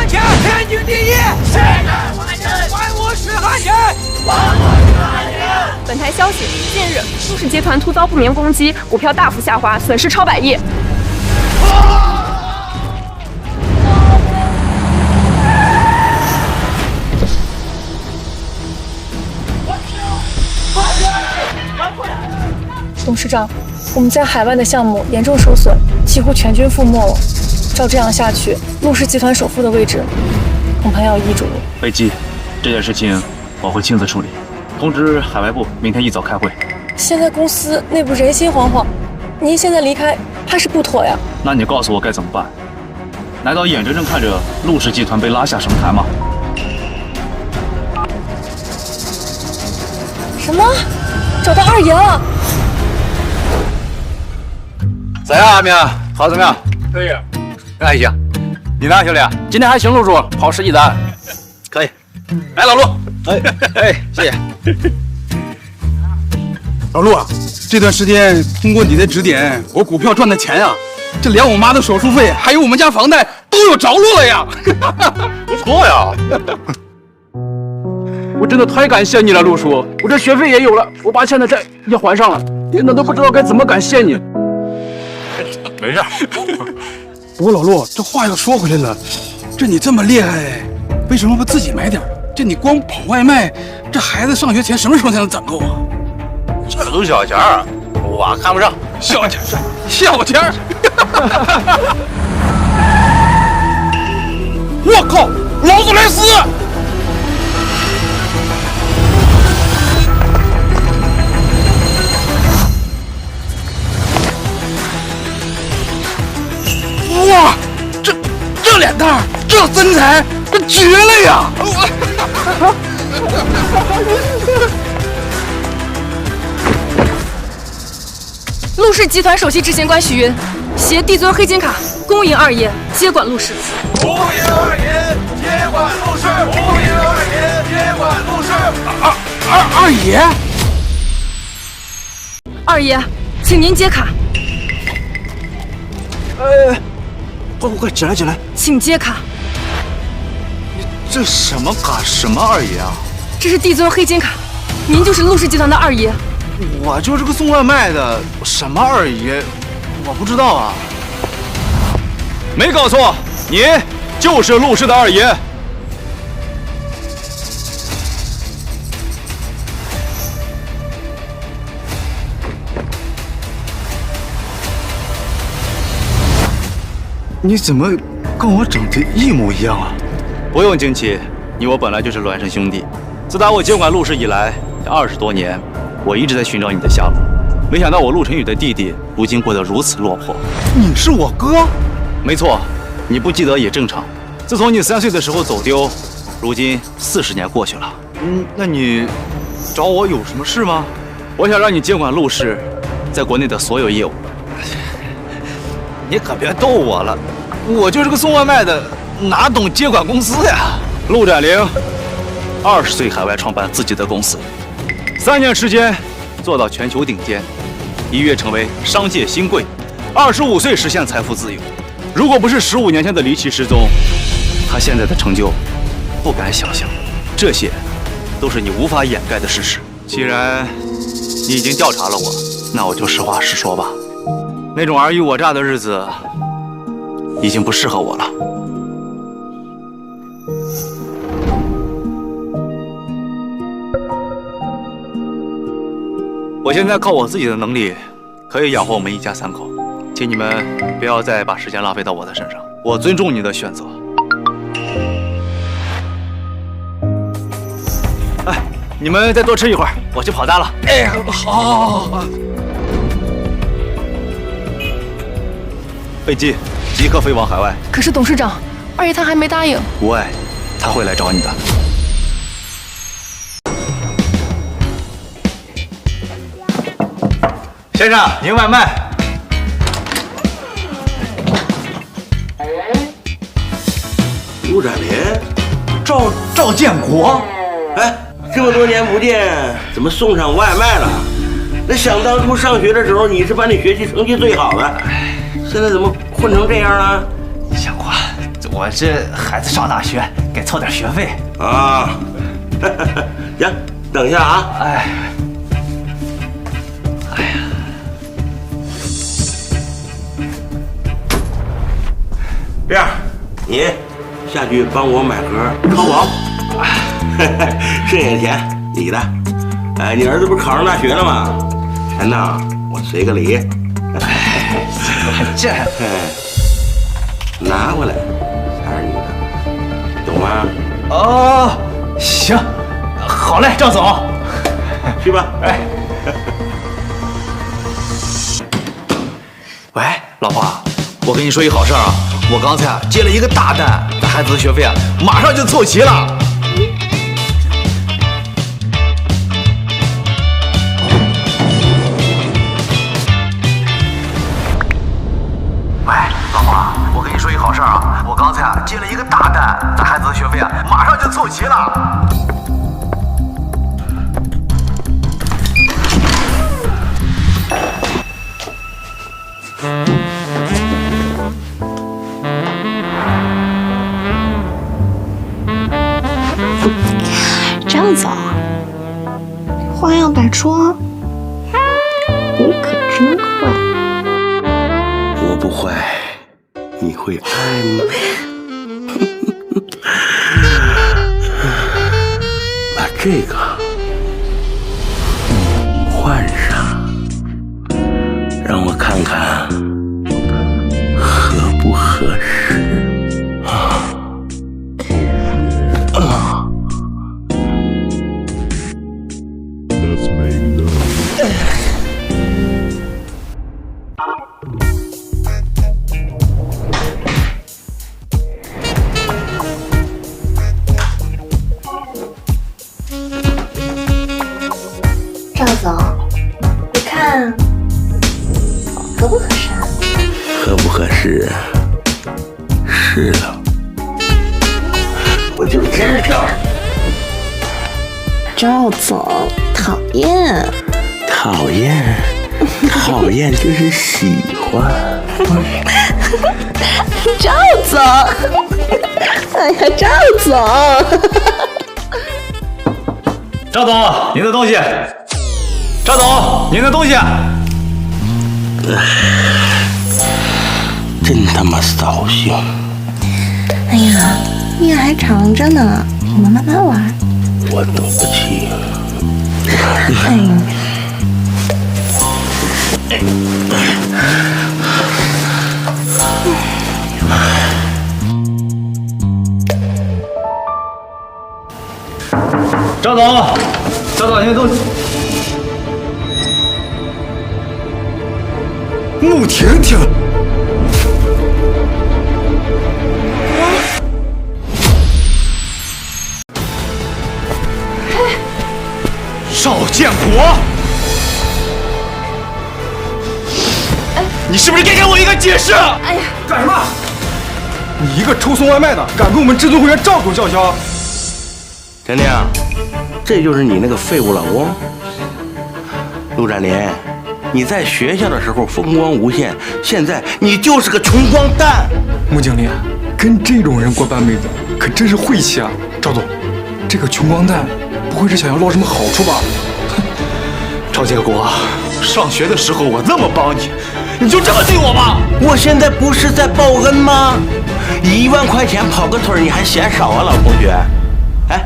团结，天经地义。谁敢换人？还我是汉奸！本台消息：近日，陆氏集团突遭不明攻击，股票大幅下滑，损失超100亿。董事长，我们在海外的项目严重受损，几乎全军覆没了。照这样下去，陆氏集团首富的位置恐怕要易主。北基，这件事情我会亲自处理，通知海外部明天一早开会。现在公司内部人心惶惶，您现在离开怕是不妥呀。那你告诉我该怎么办？难道眼睁睁看着陆氏集团被拉下神坛吗？什么？找到二爷了？咋样，阿明？跑得怎么样？可以。那还行。你呢，兄弟？今天还行，陆叔，跑10几单。可以。哎，老陆。哎，谢谢。老陆啊，这段时间通过你的指点，我股票赚的钱呀，这连我妈的手术费，还有我们家房贷都有着落了呀。不错呀。我真的太感谢你了，陆叔，我这学费也有了，我把欠的债也还上了，天哪，都不知道该怎么感谢你。没事。不过老陆，这话又说回来了，这你这么厉害，为什么不自己买点？这你光跑外卖，这孩子上学钱什么时候才能攒够啊？这都小钱儿，我看不上。小钱，小钱。我靠，劳斯莱斯！哇，这脸蛋，这身材，这绝了呀！陆氏集团首席执行官许云携帝尊黑金卡恭迎二爷接管陆氏。恭迎二爷接管陆氏！恭迎二爷接管陆氏！二爷，二爷，请您接卡。快起来起来！请接卡。这什么卡？什么二爷啊？这是帝尊黑金卡，您就是陆氏集团的二爷。我就是个送外卖的，什么二爷？我不知道啊。没搞错，你就是陆氏的二爷。你怎么跟我长得一模一样啊？不用惊奇，你我本来就是孪生兄弟。自打我接管陆氏以来，20多年，我一直在寻找你的下落。没想到我陆晨宇的弟弟，如今过得如此落魄。你是我哥？没错，你不记得也正常。自从你3岁的时候走丢，如今40年过去了。那你找我有什么事吗？我想让你接管陆氏在国内的所有业务。你可别逗我了，我就是个送外卖的，哪懂接管公司呀？陆展玲，20岁海外创办自己的公司，3年时间做到全球顶尖，一跃成为商界新贵，25岁实现财富自由。如果不是15年前的离奇失踪，他现在的成就不敢想象。这些都是你无法掩盖的事实。既然你已经调查了我，那我就实话实说吧。那种尔虞我诈的日子已经不适合我了。我现在靠我自己的能力可以养活我们一家3口，请你们不要再把时间浪费到我的身上。我尊重你的选择。哎，你们再多吃一会儿，我去跑单了。哎，好。飞机即刻飞往海外。可是董事长，二爷他还没答应。无碍，他会来找你的。先生，您外卖。陆展林，赵建国，哎，这么多年不见，怎么送上外卖了？那想当初上学的时候，你是班里学习成绩最好的，现在怎么混成这样了？小华，我这孩子上大学，该凑点学费啊。行，等一下啊。哎呀，这样，你下去帮我买盒淘宝，剩下的钱你的。哎，你儿子不是考上大学了吗？钱呢，我随个礼。这拿过来，才是你的，懂吗？哦，行，好嘞，赵总，去吧。哎，喂，老婆，我跟你说一好事啊，我刚才接了一个大单，咱孩子的学费啊，马上就凑齐了。喂，老婆，我跟你说一好事啊，我刚才接了一个大单，咱孩子的学费啊，马上就凑齐了。赵总，花样百出，你可真坏。我不坏，你会爱吗？把这个换上，让我看看合不合适啊！赵总，你看合不合适啊？合不合适？是了，我就知道。赵总，讨厌，讨厌，讨厌就是喜欢。赵总，哎呀，赵总，赵总，您的东西。赵总，您的东西。真他妈扫兴！哎呀，面还长着呢，你们慢慢玩。我赌不起。哎呀。赵总，赵总，您的东西。穆婷婷，赵建国，你是不是该给我一个解释？哎呀，干什么？你一个抽送外卖的，敢跟我们至尊会员赵总叫嚣？婷婷，这就是你那个废物老公陆展林。你在学校的时候风光无限，现在你就是个穷光蛋。穆经理，跟这种人过半辈子可真是晦气啊！赵总，这个穷光蛋不会是想要捞什么好处吧？赵建国，上学的时候我那么帮你，你就这么对我吗？我现在不是在报恩吗？1万块钱跑个腿你还嫌少啊，老同学？哎，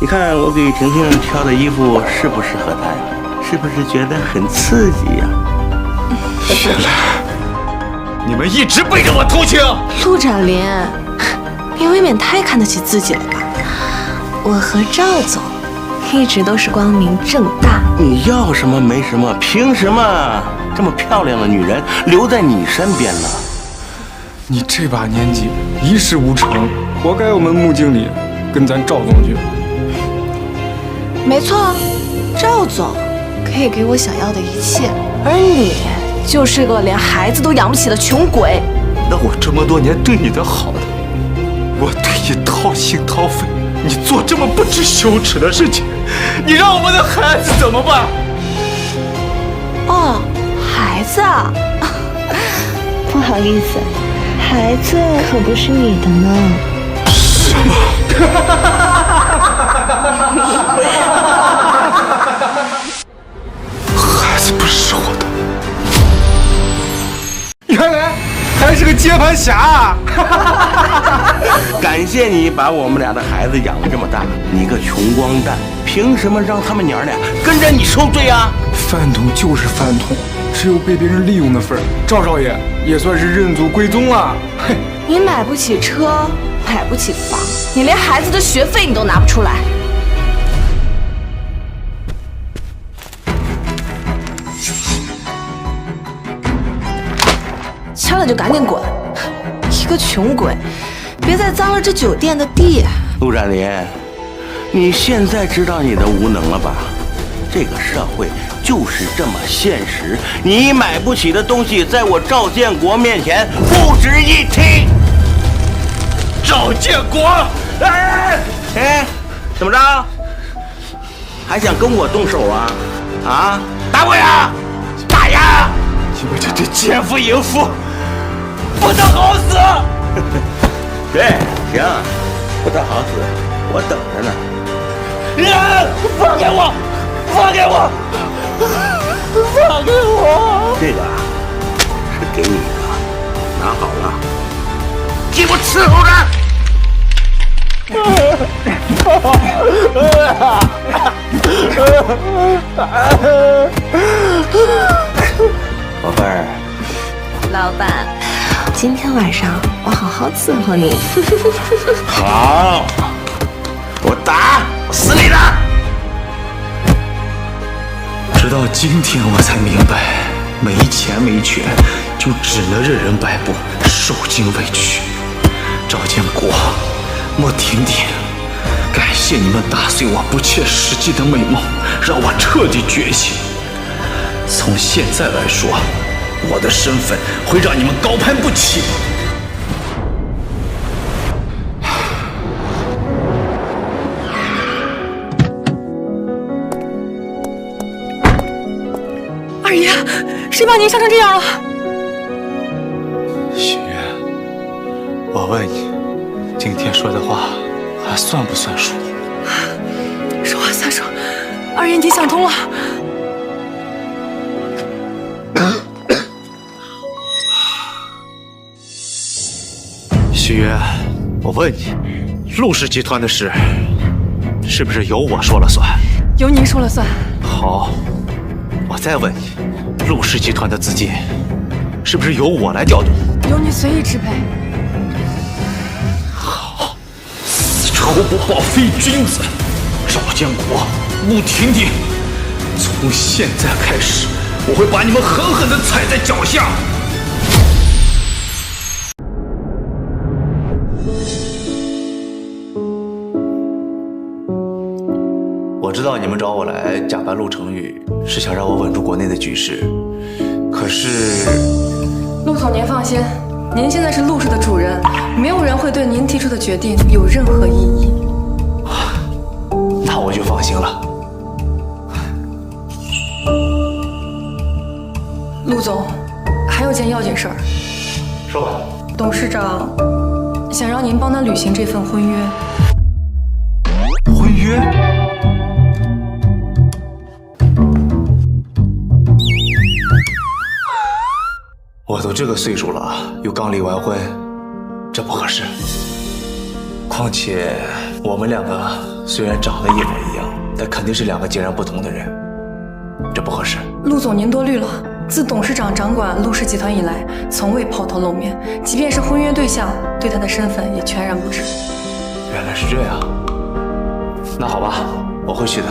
你看我给婷婷挑的衣服适不适合她呀？是不是觉得很刺激呀？原来你们一直背着我偷情。陆展林，你未免太看得起自己了吧？我和赵总一直都是光明正大。你要什么没什么，凭什么这么漂亮的女人留在你身边呢？你这把年纪一事无成，活该我们穆经理跟咱赵总去。没错，赵总可以给我想要的一切，而你就是个连孩子都养不起的穷鬼。那我这么多年对你的好的，我对你掏心掏肺，你做这么不知羞耻的事情，你让我们的孩子怎么办？哦，孩子啊，不好意思，孩子可不是你的呢。什么？孩子不是我的。原来还是个接盘侠。感谢你把我们俩的孩子养得这么大，你个穷光蛋，凭什么让他们娘俩跟着你受罪啊？饭桶就是饭桶，只有被别人利用的份儿。赵少爷也算是认祖归宗了。嘿，你买不起车，买不起房，你连孩子的学费你都拿不出来。掐了就赶紧滚！一个穷鬼，别再脏了这酒店的地。陆展林，你现在知道你的无能了吧？这个社会就是这么现实，你买不起的东西，在我赵建国面前不值一提。赵建国，哎，怎么着？还想跟我动手啊？啊，打我呀，打呀！你们这奸夫淫妇，不得好死！对，行，不得好死，我等着呢。放开我！放开我！放开我！这个啊，是给你的，拿好了，给我伺候着。宝贝儿，老板，今天晚上我好好伺候你。好，我打，我死你的！直到今天我才明白，没钱没权，就只能任人摆布，受尽委屈。赵建国，莫婷婷，感谢你们打碎我不切实际的美梦，让我彻底觉醒。从现在来说，我的身份会让你们高攀不起。二爷，谁把您伤成这样了？许愿，我问你，今天说的话还算不算数？说话算数。二爷，你想通了。许愿，我问你，陆氏集团的事是不是由我说了算？由您说了算。好，我再问你，陆氏集团的资金是不是由我来调动？由您随意支配。好，此仇不报非君子。赵建国、陆婷婷，从现在开始，我会把你们狠狠地踩在脚下。我知道你们找我来假扮陆成宇，是想让我稳住国内的局势。可是，陆总，您放心，您现在是陆氏的主人，没有人会对您提出的决定有任何异议。那我就放心了。陆总，还有件要紧事儿。说吧。董事长想让您帮他履行这份婚约。婚约？我都这个岁数了，又刚离完婚，这不合适。况且我们两个虽然长得一模一样，但肯定是两个截然不同的人，这不合适。陆总，您多虑了。自董事长掌管陆氏集团以来，从未抛头露面，即便是婚约对象，对他的身份也全然不知。原来是这样，那好吧，我会去的。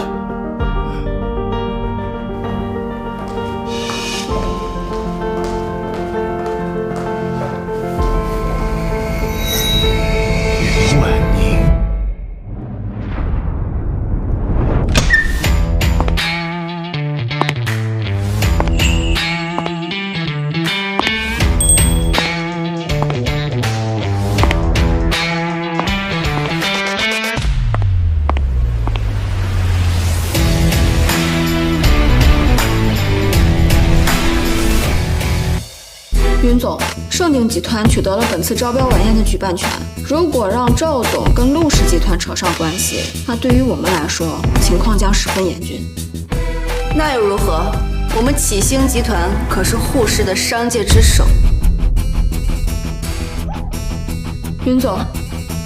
云婉宁。盛鼎集团取得了本次招标晚宴的举办权。如果让赵总跟陆氏集团扯上关系，那对于我们来说，情况将十分严峻。那又如何？我们启星集团可是护氏的商界之首。云总，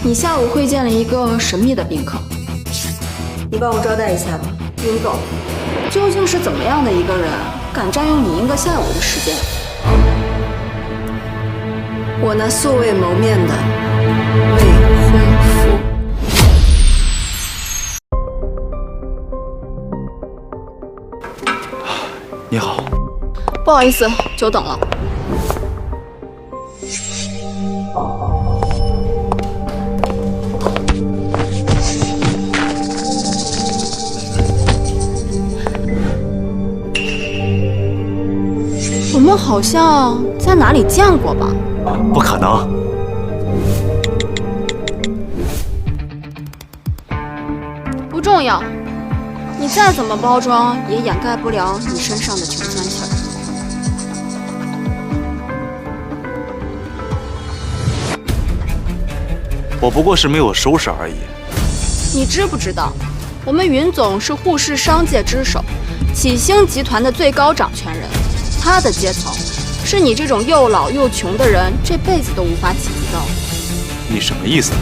你下午会见了一个神秘的宾客，你帮我招待一下吧。云总，究竟是怎么样的一个人，敢占用你一个下午的时间？我那素未谋面的未婚夫。你好，不好意思，久等了。我们好像在哪里见过吧？不可能。不重要，你再怎么包装也掩盖不了你身上的穷酸气儿。我不过是没有收拾而已。你知不知道，我们云总是护氏商界之首，启星集团的最高掌权人，他的阶层是你这种又老又穷的人这辈子都无法企及到的。你什么意思？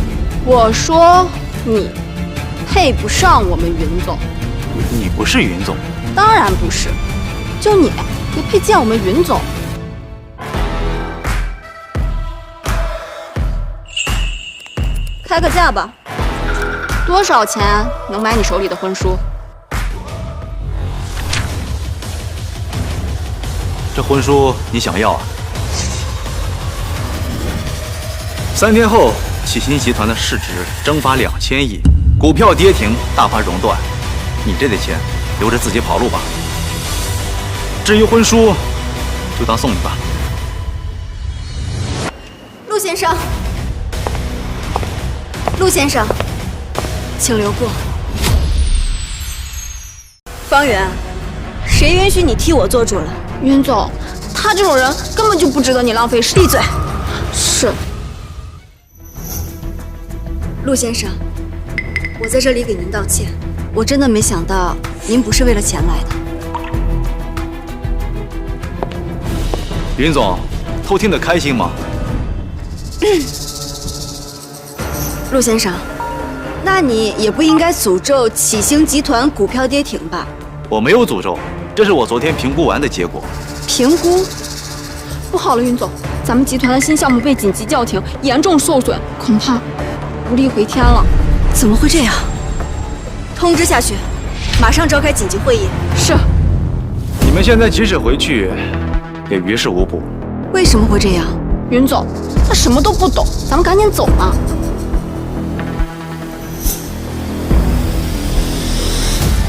我说你配不上我们云总。你不是云总？当然不是，就你也配见我们云总？开个价吧，多少钱能买你手里的婚书？这婚书你想要啊？3天后，启星集团的市值蒸发2000亿，股票跌停，大盘熔断。你这点钱留着自己跑路吧。至于婚书，就当送你吧。陆先生，陆先生，请留步。方圆，谁允许你替我做主了？云总，他这种人根本就不值得你浪费时间。闭嘴！是。陆先生，我在这里给您道歉。我真的没想到您不是为了钱来的。云总，偷听得开心吗？陆先生，那你也不应该诅咒启星集团股票跌停吧？我没有诅咒，这是我昨天评估完的结果。评估？不好了，云总，咱们集团的新项目被紧急叫停，严重受损，恐怕无力回天了。怎么会这样？通知下去，马上召开紧急会议。是。你们现在即使回去，也于事无补。为什么会这样？云总，他什么都不懂，咱们赶紧走吧。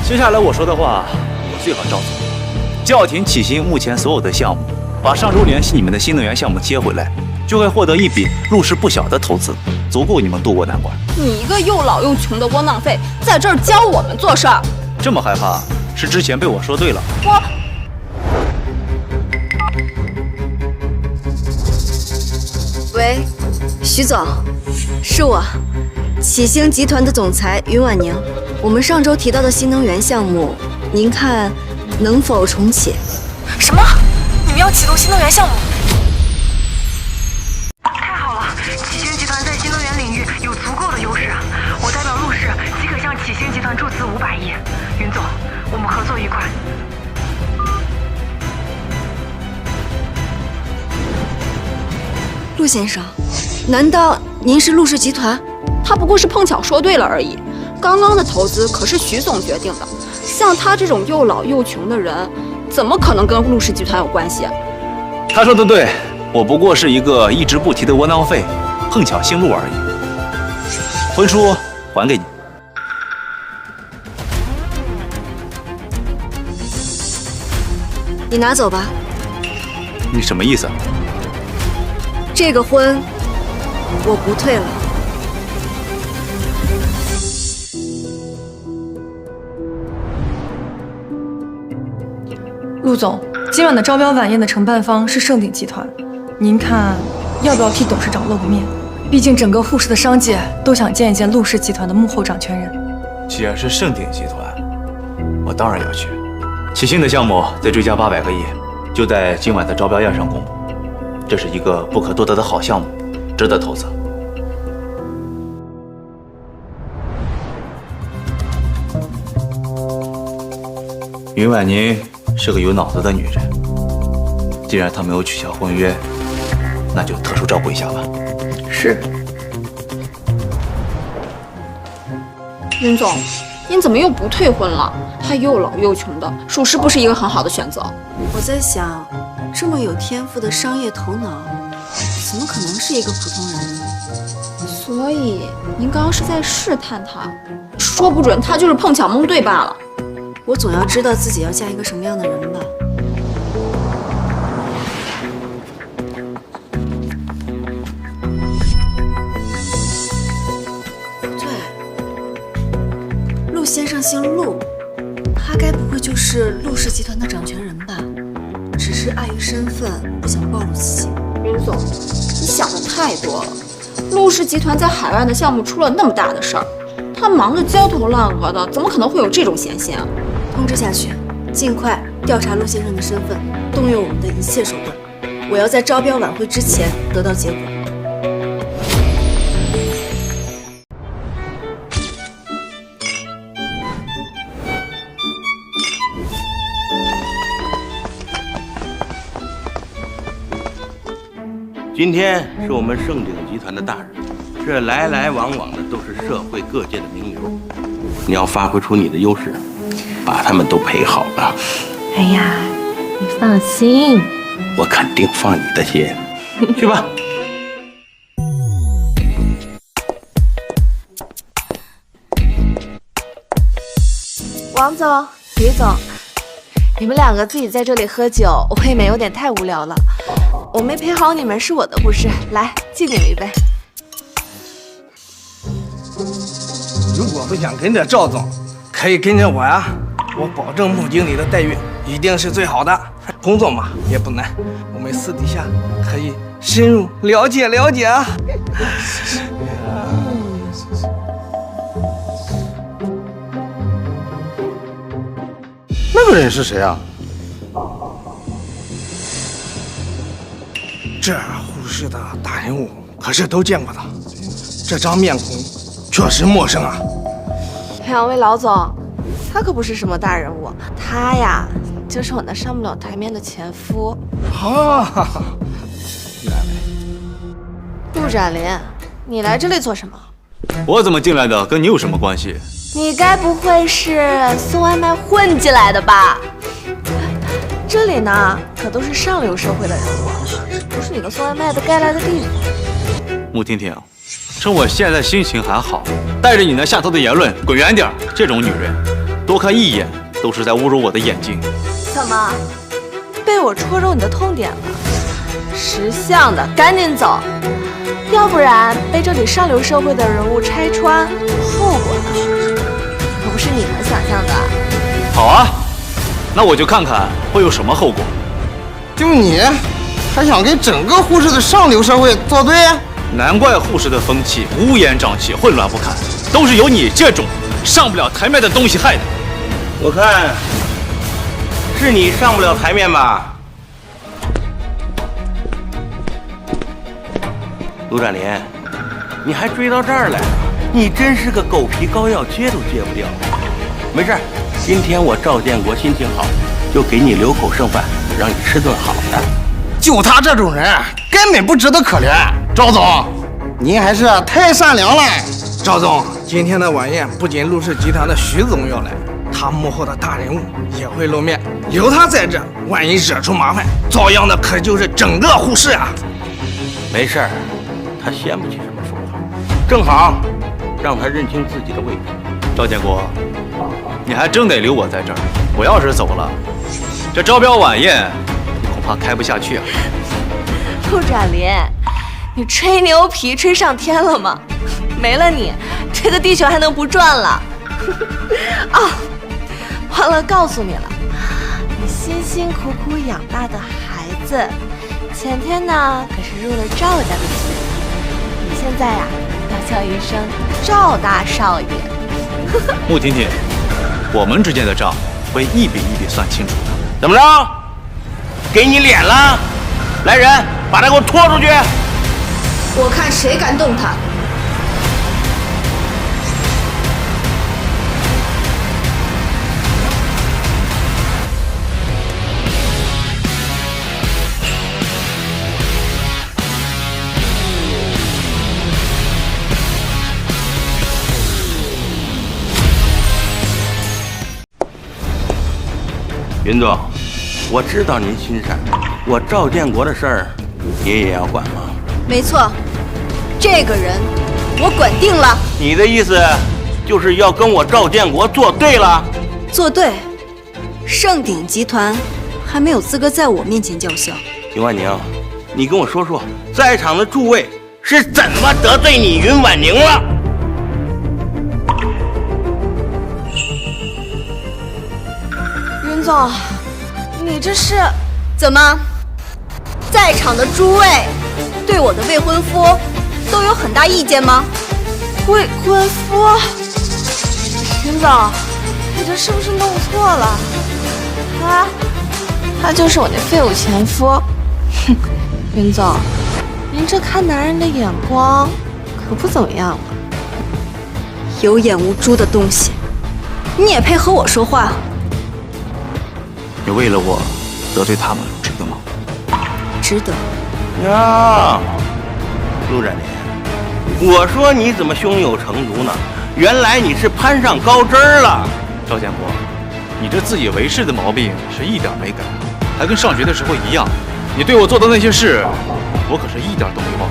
接下来我说的话，我最好照做。叫停启星目前所有的项目，把上周联系你们的新能源项目接回来，就会获得一笔入市不小的投资，足够你们渡过难关。你一个又老又穷的窝囊废，在这儿教我们做事儿，这么害怕，是之前被我说对了。喂，徐总，是我，启星集团的总裁云婉宁。我们上周提到的新能源项目，您看能否重启？什么？你们要启动新能源项目？太好了，启星集团在新能源领域有足够的优势。我代表陆氏即可向启星集团注资500亿。云总，我们合作愉快。陆先生，难道您是陆氏集团？他不过是碰巧说对了而已。刚刚的投资可是徐总决定的，像他这种又老又穷的人，怎么可能跟陆氏集团有关系？他说的对，我不过是一个一直不提的窝囊废，碰巧姓陆而已。婚书还给你。你拿走吧。你什么意思？这个婚我不退了。陆总，今晚的招标晚宴的承办方是盛鼎集团，您看要不要替董事长露个面？毕竟整个护士的商界都想见一见陆氏集团的幕后掌权人。既然是盛鼎集团，我当然要去。启星的项目再追加800个亿，就在今晚的招标宴上公布。这是一个不可多得的好项目，值得投资。云婉宁是个有脑子的女人，既然她没有取消婚约，那就特殊照顾一下吧。是。云总，您怎么又不退婚了？他又老又穷的，属实不是一个很好的选择。我在想，这么有天赋的商业头脑，怎么可能是一个普通人呢？所以您刚刚是在试探他，说不准他就是碰巧蒙对罢了。我总要知道自己要嫁一个什么样的人吧。对，陆先生姓陆，他该不会就是陆氏集团的掌权人吧？只是碍于身份，不想暴露自己。云总，你想的太多了。陆氏集团在海外的项目出了那么大的事儿，他忙得焦头烂额的，怎么可能会有这种闲心啊？通知下去，尽快调查陆先生的身份，动用我们的一切手段。我要在招标晚会之前得到结果。今天是我们盛鼎集团的大日，这来来往往的都是社会各界的名流，你要发挥出你的优势，把他们都陪好了。哎呀，你放心，我肯定放你的心。去吧。王总、李总，你们两个自己在这里喝酒，未免有点太无聊了。我没陪好你们是我的不是，来敬你们一杯。如果不想跟着赵总，可以跟着我呀，我保证穆经理的待遇一定是最好的。工作嘛也不难，我们私底下可以深入了解了解啊。那个人是谁啊？这护士的大人物可是都见过的，这张面孔确实陌生啊。两位老总，他可不是什么大人物，他呀就是我那上不了台面的前夫。啊，原来。陆展林，你来这里做什么？我怎么进来的，跟你有什么关系？你该不会是送外卖混进来的吧？这里呢，可都是上流社会的人物，不是你个送外卖的该来的地方。穆婷婷，趁我现在心情还好，带着你那下头的言论滚远点。这种女人，多看一眼都是在侮辱我的眼睛。怎么，被我戳中你的痛点了？识相的赶紧走，要不然被这里上流社会的人物拆穿，后果呢，可不是你能想象的。好啊，那我就看看会有什么后果。就你，还想跟整个护士的上流社会作对？难怪护士的风气乌烟瘴气、混乱不堪，都是由你这种上不了台面的东西害的。我看是你上不了台面吧？陆展林，你还追到这儿来了？你真是个狗皮膏药，揭都揭不掉。没事，今天我赵建国心情好，就给你留口剩饭，让你吃顿好的。就他这种人，根本不值得可怜。赵总，您还是太善良了。赵总，今天的晚宴不仅陆氏集团的徐总要来，他幕后的大人物也会露面。留他在这，万一惹出麻烦，遭殃的可就是整个护士啊。没事儿，他掀不起什么风浪，正好让他认清自己的位置。赵建国，你还真得留我在这儿。我要是走了，这招标晚宴你恐怕开不下去啊。陆展林，你吹牛皮吹上天了吗？没了你，这个地球还能不转了？啊，忘了告诉你了，你辛辛苦苦养大的孩子，前天呢可是入了赵家的局，你现在呀要叫一声赵大少爷。穆婷婷，我们之间的账会一笔一笔算清楚的。怎么着？给你脸了？来人，把他给我拖出去！我看谁敢动他！云总，我知道您心善，我赵建国的事儿，您也要管吗？没错，这个人我管定了。你的意思就是要跟我赵建国作对了？作对，盛鼎集团还没有资格在我面前叫嚣。云婉宁，你跟我说说，在场的诸位是怎么得罪你云婉宁了？云总，你这是怎么？在场的诸位对我的未婚夫都有很大意见吗？未婚夫？云总，你这是不是弄错了？他就是我那废物前夫。哼，云总，您这看男人的眼光可不怎么样嘛。有眼无珠的东西，你也配和我说话？你为了我得罪他们，值得吗？值得。呀，陆展林，我说你怎么胸有成竹呢？原来你是攀上高枝了。赵建国，你这自以为是的毛病是一点没改，还跟上学的时候一样。你对我做的那些事，我可是一点都没忘。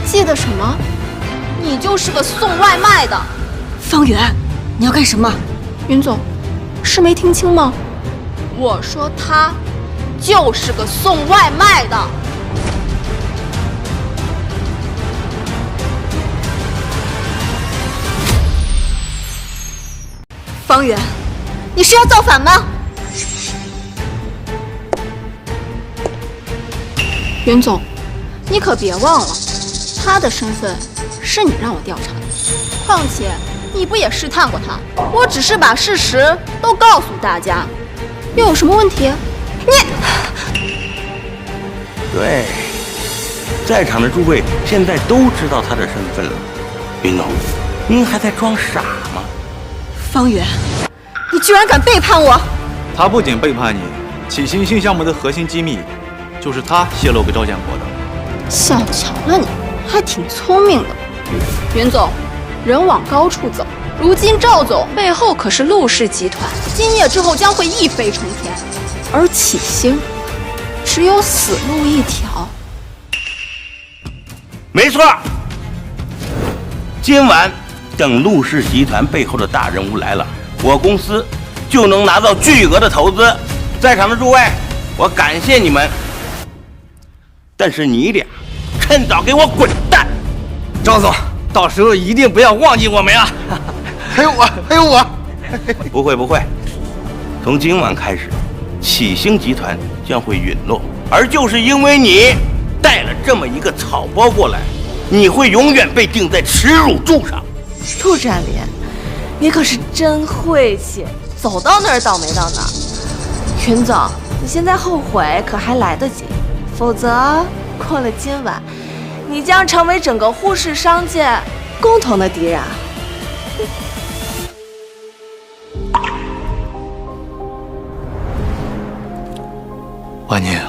记得什么？你就是个送外卖的。方圆，你要干什么？云总，是没听清吗？我说他就是个送外卖的。方圆，你是要造反吗？云总，你可别忘了，他的身份是你让我调查的。况且你不也试探过他？我只是把事实都告诉大家，又有什么问题？对，在场的诸位现在都知道他的身份了。云总，您还在装傻吗？方圆，你居然敢背叛我！他不仅背叛你，启星新项目的核心机密，就是他泄露给赵建国的。小瞧了你，还挺聪明的。云总，人往高处走。如今赵总背后可是陆氏集团，今夜之后将会一飞冲天，而启星只有死路一条。没错，今晚等陆氏集团背后的大人物来了，我公司就能拿到巨额的投资。在场的诸位，我感谢你们，但是你俩趁早给我滚蛋！赵总，到时候一定不要忘记我们呀！还有我，还有我。不会不会，从今晚开始，启星集团将会陨落，而就是因为你带了这么一个草包过来，你会永远被钉在耻辱柱上。陆展林，你可是真晦气，走到哪儿倒霉到哪儿。云总，你现在后悔可还来得及，否则过了今晚，你将成为整个护士商界共同的敌人。婉宁，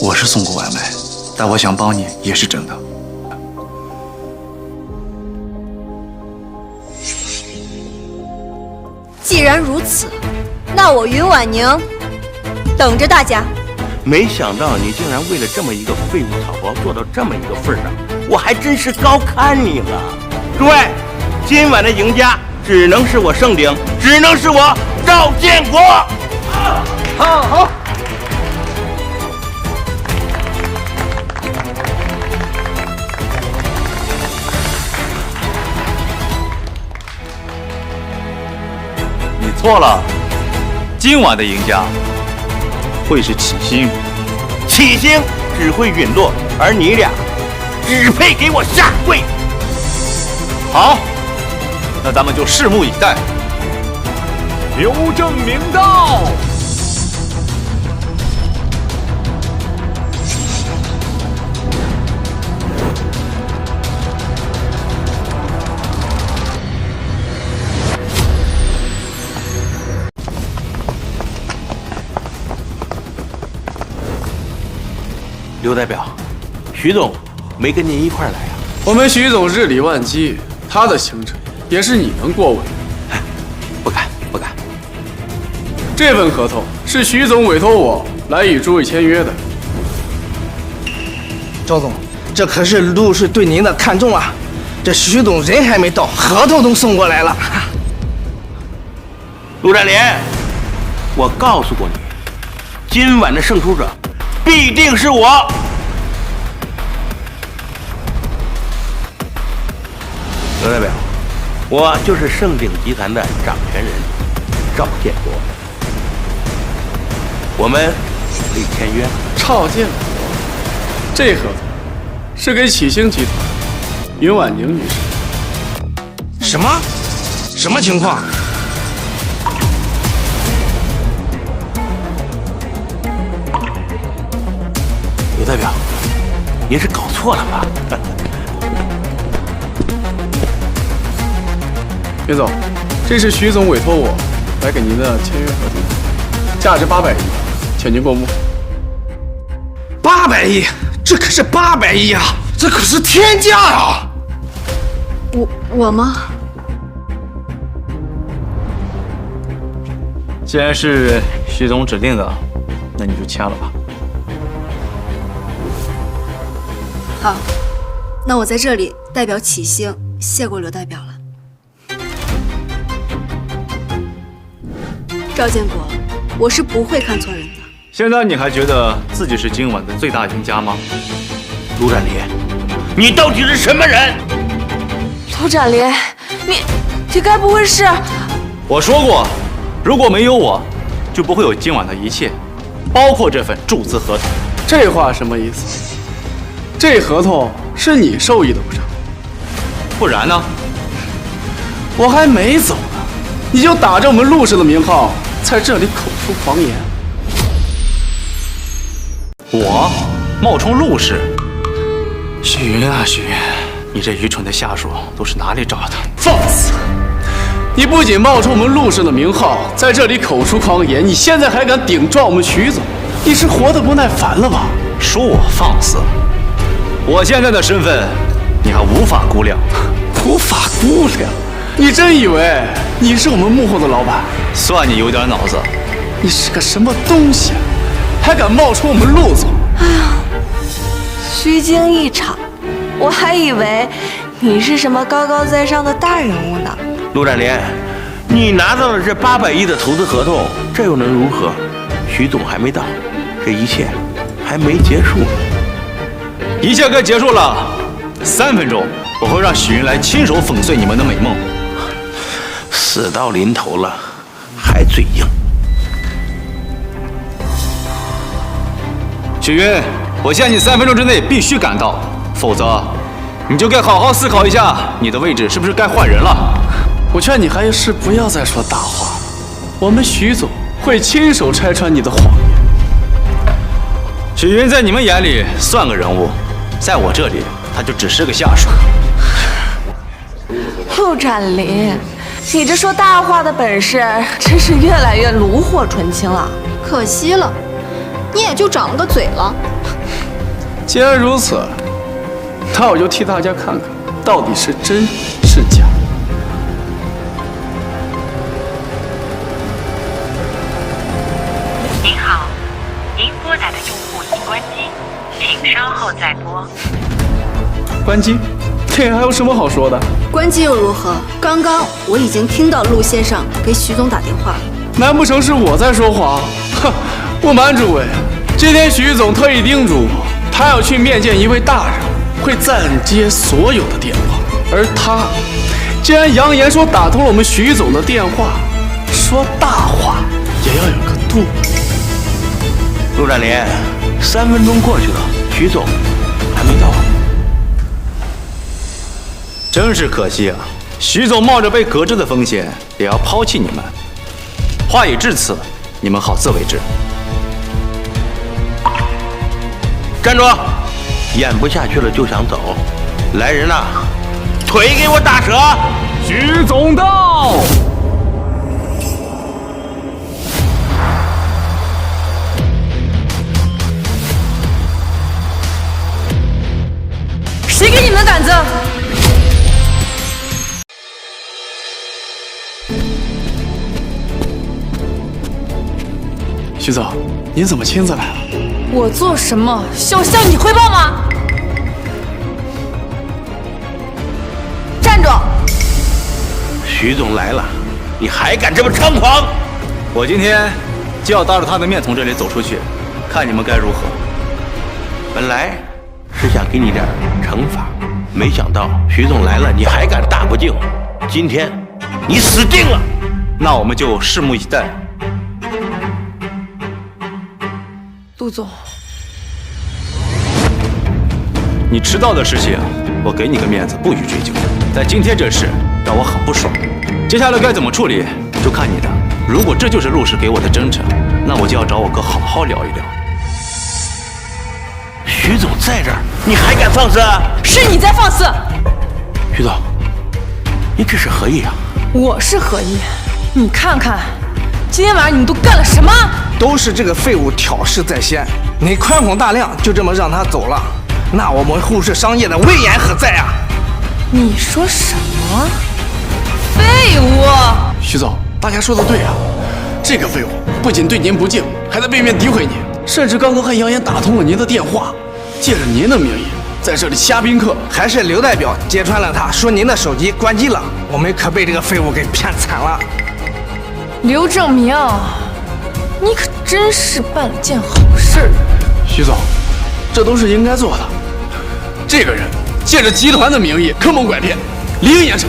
我是送过外卖，但我想帮你也是真的。既然如此，那我云婉宁等着大家。没想到你竟然为了这么一个废物草包做到这么一个份上，我还真是高看你了。诸位，今晚的赢家只能是我盛鼎，只能是我赵建国。好。你错了，今晚的赢家会是启星。启星只会陨落，而你俩只配给我下跪。好，那咱们就拭目以待。刘正明道。刘代表，徐总没跟您一块儿来呀？我们徐总日理万机，他的行程也是你能过问的。不敢，不敢。这份合同是徐总委托我来与诸位签约的。赵总，这可是陆氏对您的看重啊！这徐总人还没到，合同都送过来了。陆占林，我告诉过你，今晚的胜出者必定是我。刘代表，我就是盛鼎集团的掌权人赵建国，我们可以签约了。赵建国，这合同是给启星集团云婉宁女士。什么？什么情况？刘代表，您是搞错了吧？袁总，这是徐总委托我来给您的签约合同，价值800亿，请您过目。800亿，这可是800亿啊！这可是天价啊！我吗？既然是徐总指定的，那你就签了吧。好，那我在这里代表启星谢过刘代表了。赵建国，我是不会看错人的。现在你还觉得自己是今晚的最大赢家吗？陆占林，你到底是什么人？陆占林，你该不会是……我说过，如果没有我，就不会有今晚的一切，包括这份注资合同。这话什么意思？这合同是你受益的不成？不然呢？我还没走呢，你就打着我们陆氏的名号，在这里口出狂言。我冒充陆氏？许云啊许云，你这愚蠢的下属都是哪里找的？放肆！你不仅冒充我们陆氏的名号，在这里口出狂言，你现在还敢顶撞我们徐总，你是活得不耐烦了吧？说我放肆？我现在的身份，你还无法估量。无法估量？你真以为你是我们幕后的老板？算你有点脑子。你是个什么东西啊？还敢冒充我们陆总？哎呀，虚惊一场，我还以为你是什么高高在上的大人物呢。陆占林，你拿到了这800亿的投资合同，这又能如何？徐总还没到，这一切还没结束呢。一切该结束了，3分钟，我会让许云来亲手粉碎你们的美梦。死到临头了，还嘴硬。许云，我限你3分钟之内必须赶到，否则你就该好好思考一下，你的位置是不是该换人了。我劝你还是不要再说大话了，我们徐总会亲手拆穿你的谎言。许云在你们眼里算个人物，在我这里他就只是个下属。陆占林，你这说大话的本事真是越来越炉火纯青了。可惜了，你也就长了个嘴了。既然如此，那我就替大家看看到底是真是假。您好，您拨打的用户已关机，请稍后再拨。关机？这还有什么好说的？关机又如何？刚刚我已经听到陆先生给徐总打电话了。难不成是我在说谎？哼，不瞒诸位，今天徐总特意叮嘱我，他要去面见一位大人，会暂接所有的电话。而他竟然扬言说打通了我们徐总的电话，说大话，也要有个度。陆占林，3分钟过去了，徐总还没到。真是可惜啊！徐总冒着被革职的风险，也要抛弃你们。话已至此，你们好自为之。站住！演不下去了就想走，来人呐，腿给我打折！徐总到。谁给你们的胆子？徐总，您怎么亲自来了？我做什么需要向你汇报吗？站住！徐总来了，你还敢这么猖狂？我今天就要当着他的面从这里走出去，看你们该如何。本来是想给你点惩罚，没想到徐总来了，你还敢大不敬。今天你死定了！那我们就拭目以待。陆总，你迟到的事情，我给你个面子，不予追究。但今天这事让我很不爽，接下来该怎么处理，就看你的。如果这就是陆氏给我的真诚，那我就要找我哥好好聊一聊。徐总在这儿，你还敢放肆？是你在放肆！徐总，你这是何意啊？我是何意？你看看，今天晚上你们都干了什么？都是这个废物挑事在先，你宽宏大量就这么让他走了，那我们护氏商业的威严何在啊？你说什么？废物！徐总，大家说的对啊，这个废物不仅对您不敬，还在背面诋毁您，甚至刚刚还扬言打通了您的电话，借着您的名义在这里瞎宾客。还是刘代表揭穿了他，说您的手机关机了，我们可被这个废物给骗惨了。刘正明，你可真是办了件好事。徐总，这都是应该做的。这个人借着集团的名义坑蒙拐骗，理应严惩。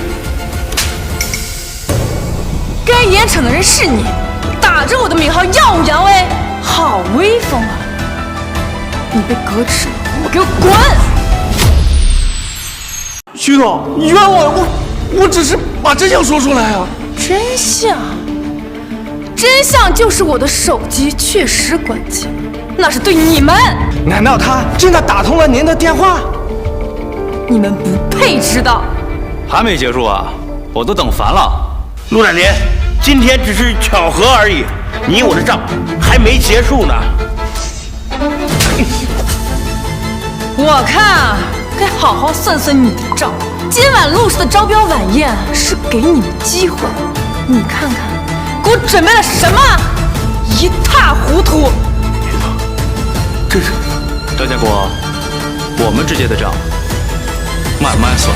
该严惩的人是你，打着我的名号耀武扬威，好威风啊！你被革职了，我给我滚！徐总，你冤枉我只是把真相说出来啊！真相？真相就是我的手机确实关机，那是对你们。难道他真的打通了您的电话？你们不配知道。还没结束啊，我都等烦了。陆占林，今天只是巧合而已，你我的账还没结束呢。我看啊，该好好算算你的账。今晚陆氏的招标晚宴是给你们机会，你看看，给我准备了什么？一塌糊涂。这是张建国，我们之间的账慢慢算。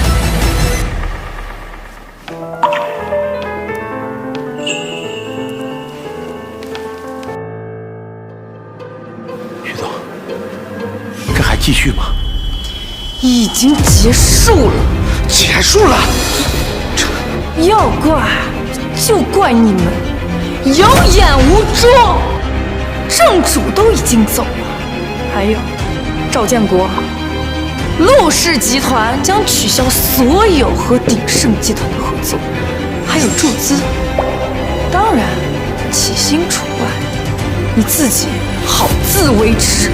徐总，这还继续吗？已经结束了。结束了？要怪就怪你们有眼无珠，正主都已经走了，还有赵建国，陆氏集团将取消所有和鼎盛集团的合作，还有注资，当然启星除外，你自己好自为之。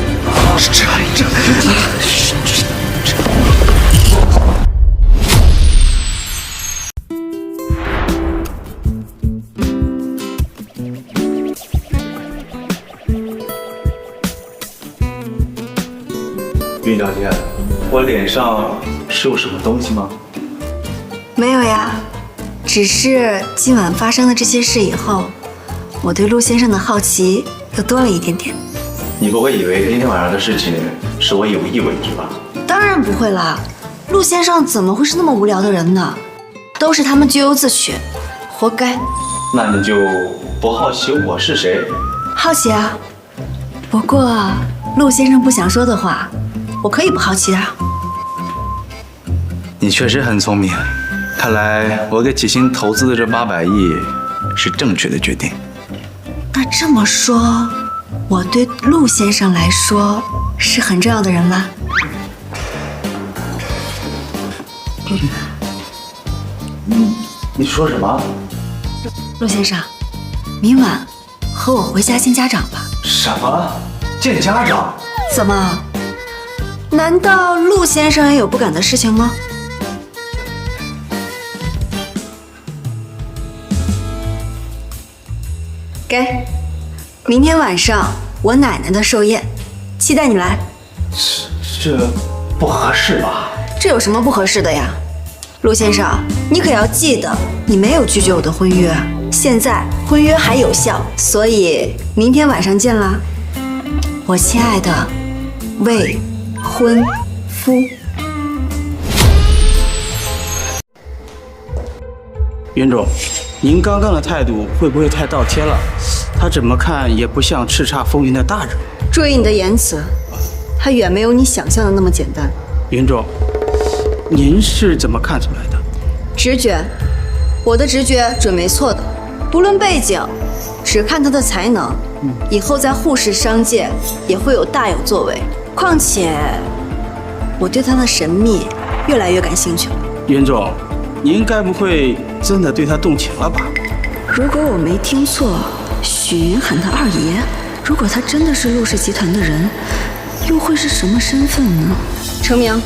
云小姐，我脸上是有什么东西吗？没有呀，只是今晚发生的这些事以后，我对陆先生的好奇又多了一点点。你不会以为今天晚上的事情是我有意为之吧？当然不会啦，陆先生怎么会是那么无聊的人呢？都是他们咎由自取，活该。那你就不好奇我是谁？好奇啊，不过陆先生不想说的话，我可以不好奇的。你确实很聪明，看来我给启星投资的这800亿是正确的决定。那这么说，我对陆先生来说是很重要的人吗？你说什么？陆先生，明晚和我回家见家长吧。什么？见家长？怎么？难道陆先生也有不敢的事情吗？给，明天晚上我奶奶的寿宴，期待你来。这不合适吧？这有什么不合适的呀？陆先生，你可要记得，你没有拒绝我的婚约，现在婚约还有效，所以明天晚上见啦，我亲爱的未婚夫。袁总，您刚刚的态度会不会太倒贴了？他怎么看也不像叱咤风云的大人。注意你的言辞，他远没有你想象的那么简单。袁总，您是怎么看出来的？直觉，我的直觉准没错的。不论背景，只看他的才能，以后在护士商界也会大有作为。况且，我对他的神秘越来越感兴趣了。袁总，您该不会真的对他动情了吧？如果我没听错，许云喊他二爷，如果他真的是陆氏集团的人，又会是什么身份呢？程明，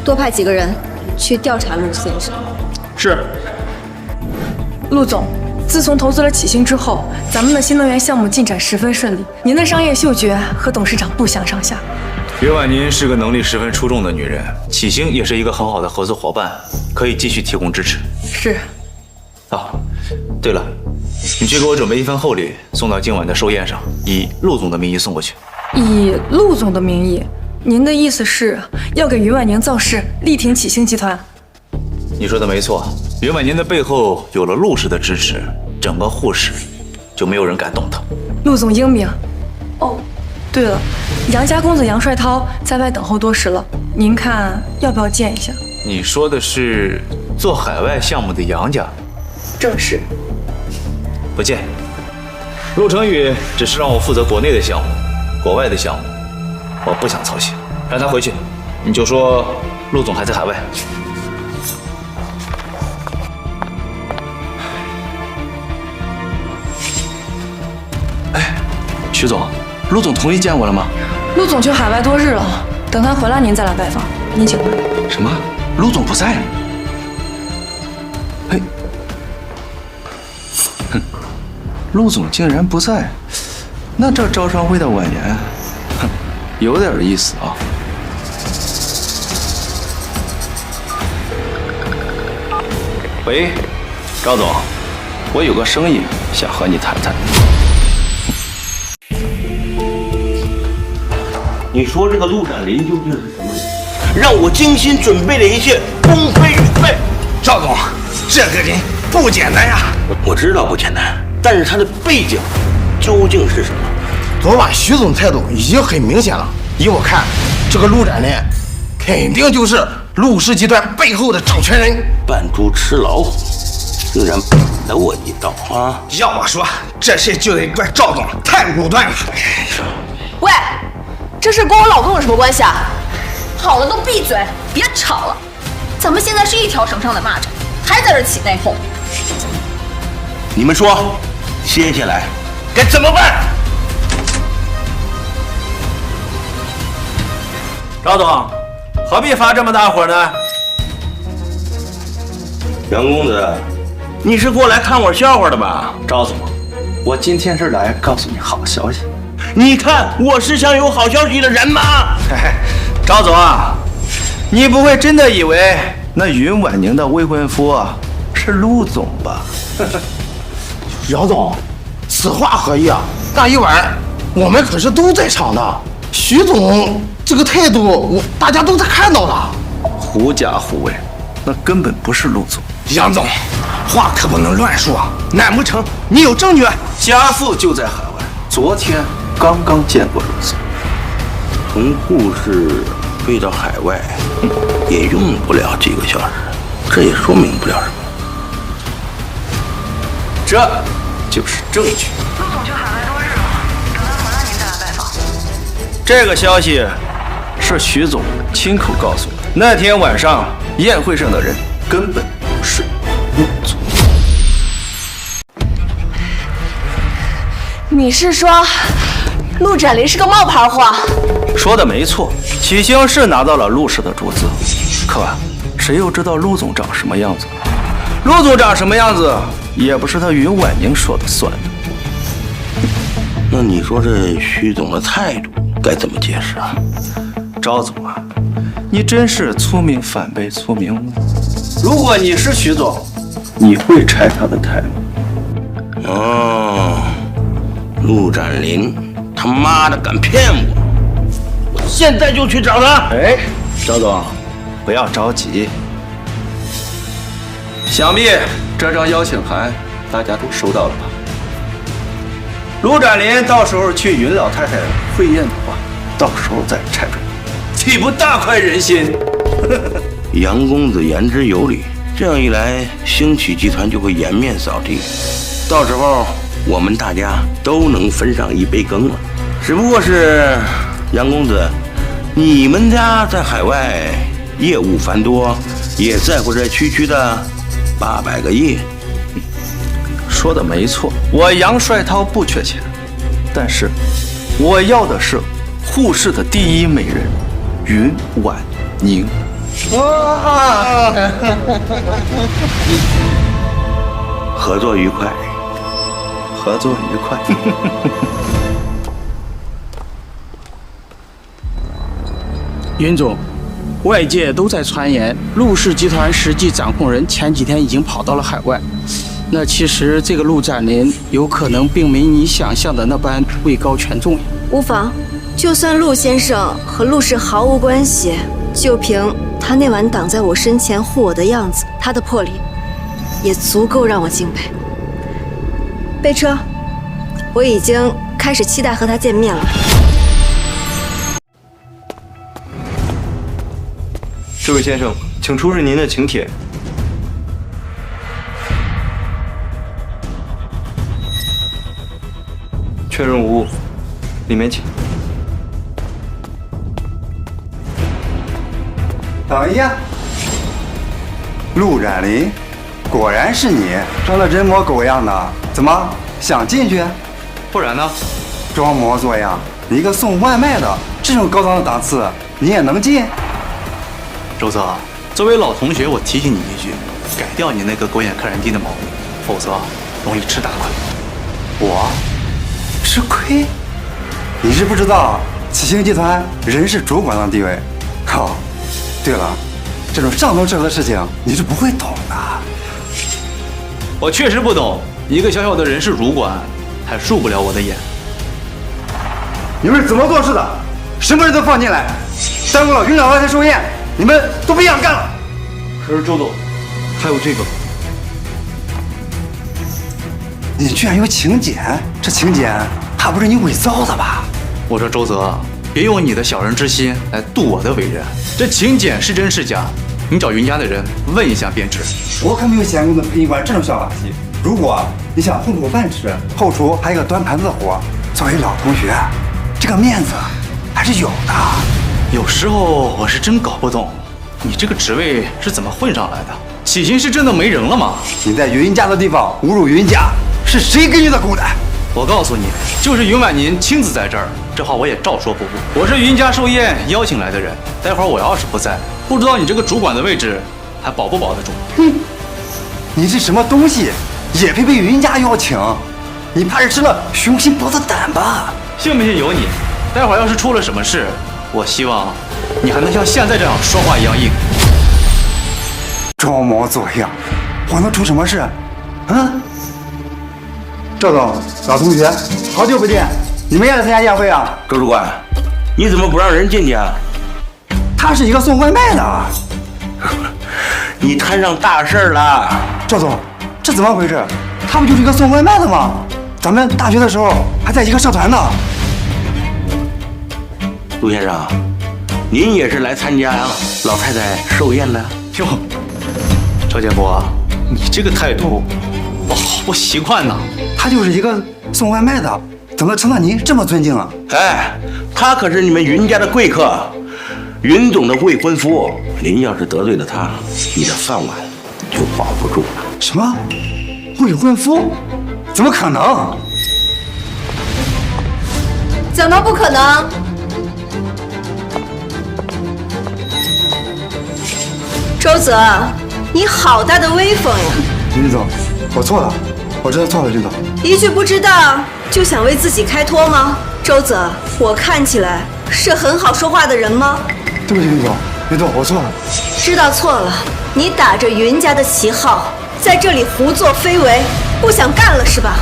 多派几个人去调查陆先生。是。陆总，自从投资了启星之后，咱们的新能源项目进展十分顺利，您的商业嗅觉和董事长不相上下。袁婉宁是个能力十分出众的女人，启星也是一个很好的合作伙伴，可以继续提供支持。是。对了，你去给我准备一份厚礼，送到今晚的寿宴上，以陆总的名义送过去。以陆总的名义，您的意思是要给云婉宁造势，力挺启星集团？你说的没错，云婉宁的背后有了陆氏的支持，整个护士就没有人敢动她。陆总英明。哦，对了，杨家公子杨帅涛在外等候多时了，您看要不要见一下？你说的是做海外项目的杨家？正是。不见。陆成宇只是让我负责国内的项目，国外的项目我不想操心，让他回去。你就说陆总还在海外。徐总，陆总同意见我了吗？陆总去海外多日了，等他回来您再来拜访。您请回。什么？陆总不在？嘿，哼，陆总竟然不在，那这招商会的晚宴，哼，有点意思啊。喂，赵总，我有个生意想和你谈谈。你说这个陆展林究竟是什么人？让我精心准备的一切功亏一篑。赵总，这个人不简单呀！我知道不简单，但是他的背景究竟是什么？昨晚徐总态度已经很明显了，依我看，这个陆展林肯定就是陆氏集团背后的掌权人。扮猪吃老虎，竟然帮了我一刀啊！要我说，这事就得怪赵总太武断了。喂，这事跟我老公有什么关系啊？好了，都闭嘴，别吵了。咱们现在是一条绳上的蚂蚱，还在这起内讧。你们说，接下来该怎么办？赵总，何必发这么大火呢？杨公子，你是过来看我笑话的吧？赵总，我今天是来告诉你好消息。你看我是想有好消息的人吗？赵总啊，你不会真的以为那云婉宁的未婚夫啊是陆总吧？姚总，此话何意啊？那一晚我们可是都在场的，徐总这个态度，大家都在看到了。狐假虎威，那根本不是陆总。杨总，话可不能乱说，难不成你有证据？家父就在海外，昨天刚刚见过陆总。从护士飞到海外，也用不了几个小时，这也说明不了什么。这就是证据。陆总去海外多日这个消息是徐总亲口告诉我的。那天晚上宴会上的人根本不是陆总。你是说陆展林是个冒牌货？说的没错，启星是拿到了陆氏的注资，可谁又知道陆总长什么样子？陆总长什么样子，也不是他云婉宁说的算的。那你说这徐总的态度该怎么解释啊？赵总啊，你真是聪明反被聪明误。如果你是徐总，你会拆他的台吗？哦，陆展林他妈的敢骗我！我现在就去找他。哎，赵总，不要着急。想必这张邀请函大家都收到了吧？陆展林到时候去云老太太会宴的话，到时候再拆穿，岂不大快人心？杨公子言之有理，这样一来，兴起集团就会颜面扫地，到时候我们大家都能分上一杯羹了。只不过是杨公子，你们家在海外业务繁多，也在乎这区区的800个亿。说的没错，我杨帅涛不缺钱，但是我要的是沪市的第一美人云婉宁。哇！合作愉快，合作愉快。云总，外界都在传言陆氏集团实际掌控人前几天已经跑到了海外。那其实这个陆展林有可能并没你想象的那般位高权重呀。无妨，就算陆先生和陆氏毫无关系，就凭他那晚挡在我身前护我的样子，他的魄力也足够让我敬佩。备车，我已经开始期待和他见面了。这位先生，请出示您的请帖。确认无误，里面请。等一下，陆展林，果然是你，装的人模狗样的，怎么想进去？不然呢？装模作样，你一个送外卖的，这种高档的档次你也能进？周泽，作为老同学，我提醒你一句，改掉你那个狗眼看人低的毛病，否则容易吃大亏。我吃亏？你是不知道，启星集团人事主管的地位。哦，对了，这种上头社的事情你是不会懂的。我确实不懂，一个小小的人事主管还入不了我的眼。你们是怎么做事的？什么人都放进来，耽误了云老太太寿宴，你们都别想干了。可是周总，还有这个，你居然有请柬，这请柬怕不是你伪造的吧？我说周泽，别用你的小人之心来度我的为人，这请柬是真是假，你找云家的人问一下便知。我可没有闲工夫陪你玩这种小把戏。如果你想混口饭吃，后厨还有个端盘子的活，作为老同学，这个面子还是有的。有时候我是真搞不懂，你这个职位是怎么混上来的？启星是真的没人了吗？你在云家的地方侮辱云家，是谁给你的狗胆？我告诉你，就是云婉宁亲自在这儿，这话我也照说不误。我是云家寿宴邀请来的人，待会儿我要是不在，不知道你这个主管的位置还保不保得住？哼，你是什么东西，也配被云家邀请？你怕是吃了雄心豹子胆吧？信不信由你。待会儿要是出了什么事，我希望你还能像现在这样说话一样硬。装模作样，我能出什么事？啊？赵总，老同学，好久不见，你们也来参加宴会啊？周主管，你怎么不让人进去啊？他是一个送外卖的。你摊上大事了。赵总，这怎么回事？他不就是一个送外卖的吗？咱们大学的时候还在一个社团呢。陆先生，您也是来参加老太太寿宴的？哟，赵建国，你这个态度我好不习惯呐。他就是一个送外卖的，怎么程大妮这么尊敬啊？哎，他可是你们云家的贵客，云总的未婚夫。您要是得罪了他，你的饭碗就保不住了。什么？未婚夫？怎么可能？怎么不可能？周泽，你好大的威风呀！林总，我错了，我知道错了，林总。一句不知道就想为自己开脱吗？周泽，我看起来是很好说话的人吗？对不起，林总，林总，我错了。知道错了，你打着云家的旗号，在这里胡作非为，不想干了是吧？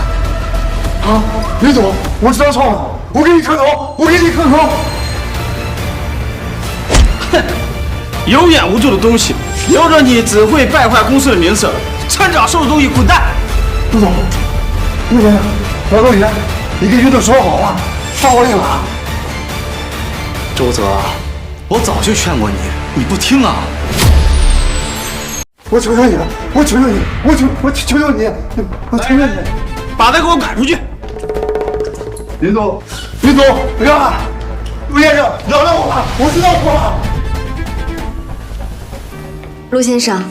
啊，林总，我知道错了，我给你磕头，我给你磕头。哼，有眼无珠的东西，留着你只会败坏公司的名声，趁早收拾东西滚蛋！陆总，陆先生，老周爷，你跟云总说好话，放我一马。周泽，我早就劝过你，你不听啊！我求求你了，我求求你，我求求你，我求求你，把他给我赶出去！林总，林总，不要了，陆先生，饶了我吧，我知道错了。陆先生，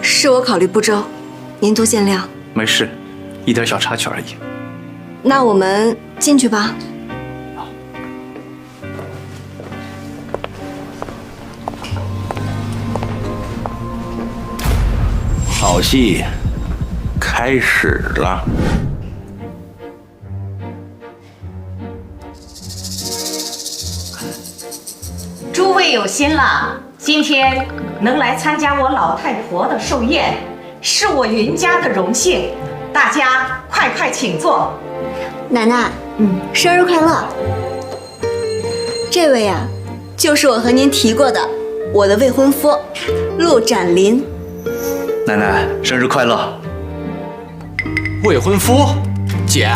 是我考虑不周，您多见谅。没事，一点小插曲而已。那我们进去吧。好戏开始了。诸位有心了，今天能来参加我老太婆的寿宴，是我云家的荣幸，大家快请坐。奶奶，生日快乐！这位呀，就是我和您提过的我的未婚夫陆展林。奶奶，生日快乐！未婚夫？姐，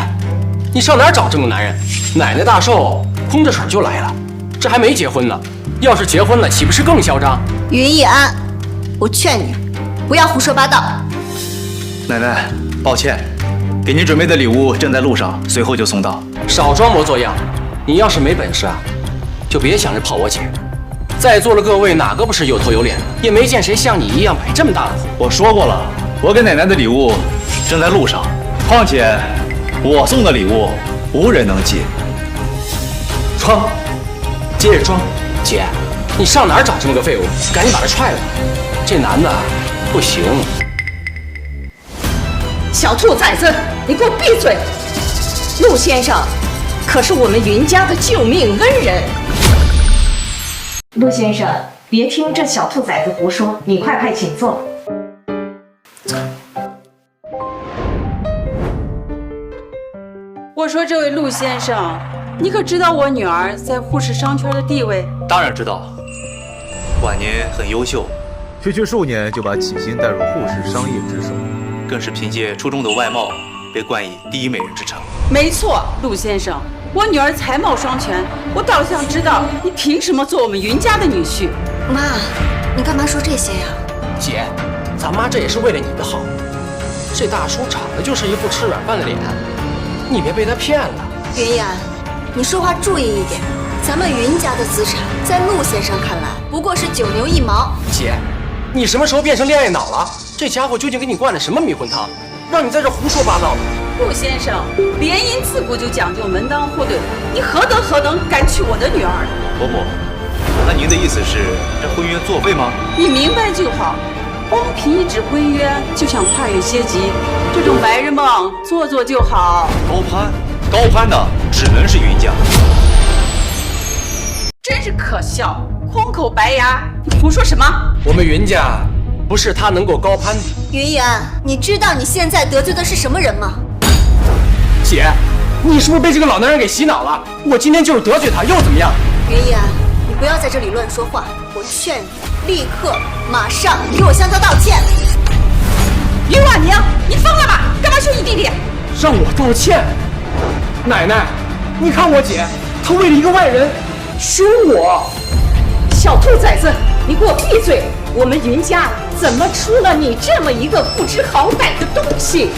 你上哪儿找这么个男人？奶奶大寿，空着手就来了，这还没结婚呢。要是结婚了，岂不是更嚣张？云逸安，我劝你不要胡说八道。奶奶，抱歉，给您准备的礼物正在路上，随后就送到。少装模作样，你要是没本事啊，就别想着泡我姐。在座的各位哪个不是有头有脸的？也没见谁像你一样摆这么大的火。我说过了，我给奶奶的礼物正在路上，况且我送的礼物无人能借。装，接着装。姐，你上哪儿找这么个废物？赶紧把他踹了！这男的不行。小兔崽子，你给我闭嘴！陆先生可是我们云家的救命恩人。陆先生，别听这小兔崽子胡说，你快请坐。我说这位陆先生，你可知道我女儿在护士商圈的地位？当然知道，晚年很优秀，区数年就把启星带入护士商业之手，更是凭借出众的外貌被冠以第一美人之称。没错，陆先生，我女儿才貌双全，我倒想知道你凭什么做我们云家的女婿？妈，你干嘛说这些呀？姐，咱妈这也是为了你的好。这大叔长得就是一副吃软饭的脸，你别被他骗了。云逸安，你说话注意一点。咱们云家的资产，在陆先生看来不过是9牛1毛。姐，你什么时候变成恋爱脑了？这家伙究竟给你灌的什么迷魂汤，让你在这胡说八道？陆先生，联姻自古就讲究门当户对，你何德何能敢娶我的女儿？伯母，那您的意思是这婚约作废吗？你明白就好。光凭一纸婚约就想跨越阶级，这种白日梦做做就好。高攀的只能是云家。真是可笑，空口白牙，你胡说什么？我们云家不是他能够高攀的。云逸安，你知道你现在得罪的是什么人吗？姐，你是不是被这个老男人给洗脑了？我今天就是得罪他，又怎么样？云逸安，你不要在这里乱说话，我劝你立刻马上给我向他道歉。林婉宁，你疯了吧？干嘛凶你弟弟？让我道歉？奶奶，你看我姐，她为了一个外人凶我。小兔崽子，你给我闭嘴！我们云家怎么出了你这么一个不知好歹的东西？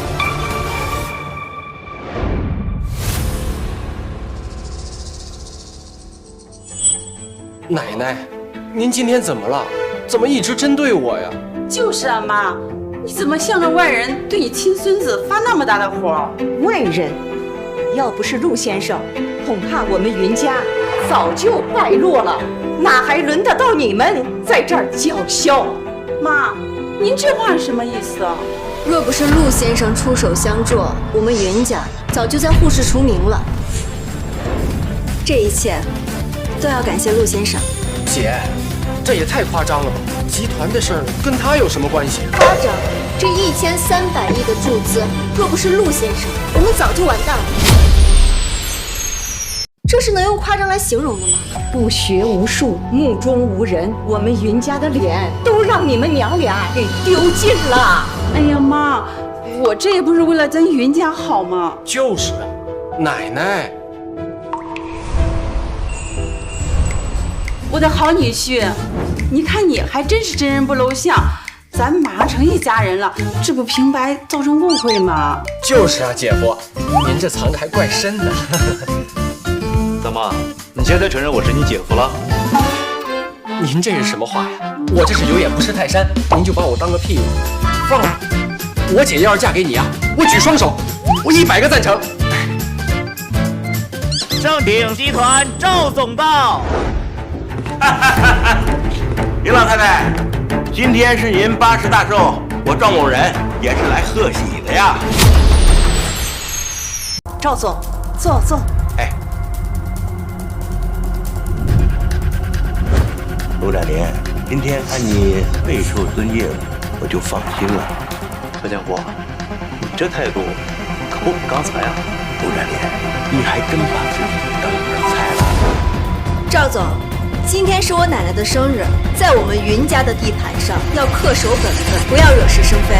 奶奶，您今天怎么了？怎么一直针对我呀？就是啊，妈，你怎么向着外人对你亲孙子发那么大的火？外人，要不是陆先生，恐怕我们云家早就败落了，哪还轮得到你们在这儿叫嚣？妈，您这话是什么意思啊？若不是陆先生出手相助，我们云家早就在护市除名了。这一切都要感谢陆先生。姐，这也太夸张了吧！集团的事儿跟他有什么关系？夸张！这1300亿的注资，若不是陆先生，我们早就完蛋了。这是能用夸张来形容的吗？不学无术，目中无人，我们云家的脸都让你们娘俩给丢尽了。哎呀，妈，我这也不是为了咱云家好吗？就是，奶奶。我的好女婿，你看你还真是真人不露相，咱马上成一家人了，这不平白造成误会吗？就是啊，姐夫，您这藏着还怪深的。怎么，你现在承认我是你姐夫了？您这是什么话呀？我这是有眼不识泰山，您就把我当个屁股，放了。我姐要是嫁给你啊，我举双手，我100个赞成。正鼎集团赵总到。林老太太，今天是您80大寿，我赵某人也是来贺喜的呀。赵总，坐。哎，陆展林，今天看你备受尊敬，我就放心了。小建国，你这态度可不比刚才啊。陆展林，你还真把自己当盘菜了。赵总，今天是我奶奶的生日，在我们云家的地盘上要恪守本分，不要惹是生非。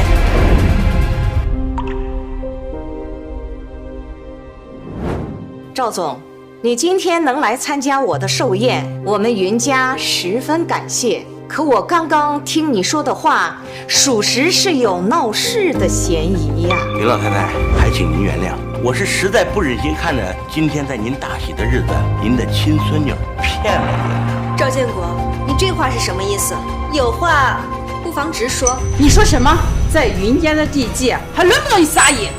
赵总，你今天能来参加我的寿宴，我们云家十分感谢。可我刚刚听你说的话，属实是有闹事的嫌疑呀。林老太太，还请您原谅，我是实在不忍心看着今天在您大喜的日子，您的亲孙女骗了您。赵建国，你这话是什么意思？有话不妨直说。你说什么？在云家的地界，还轮不到你撒野！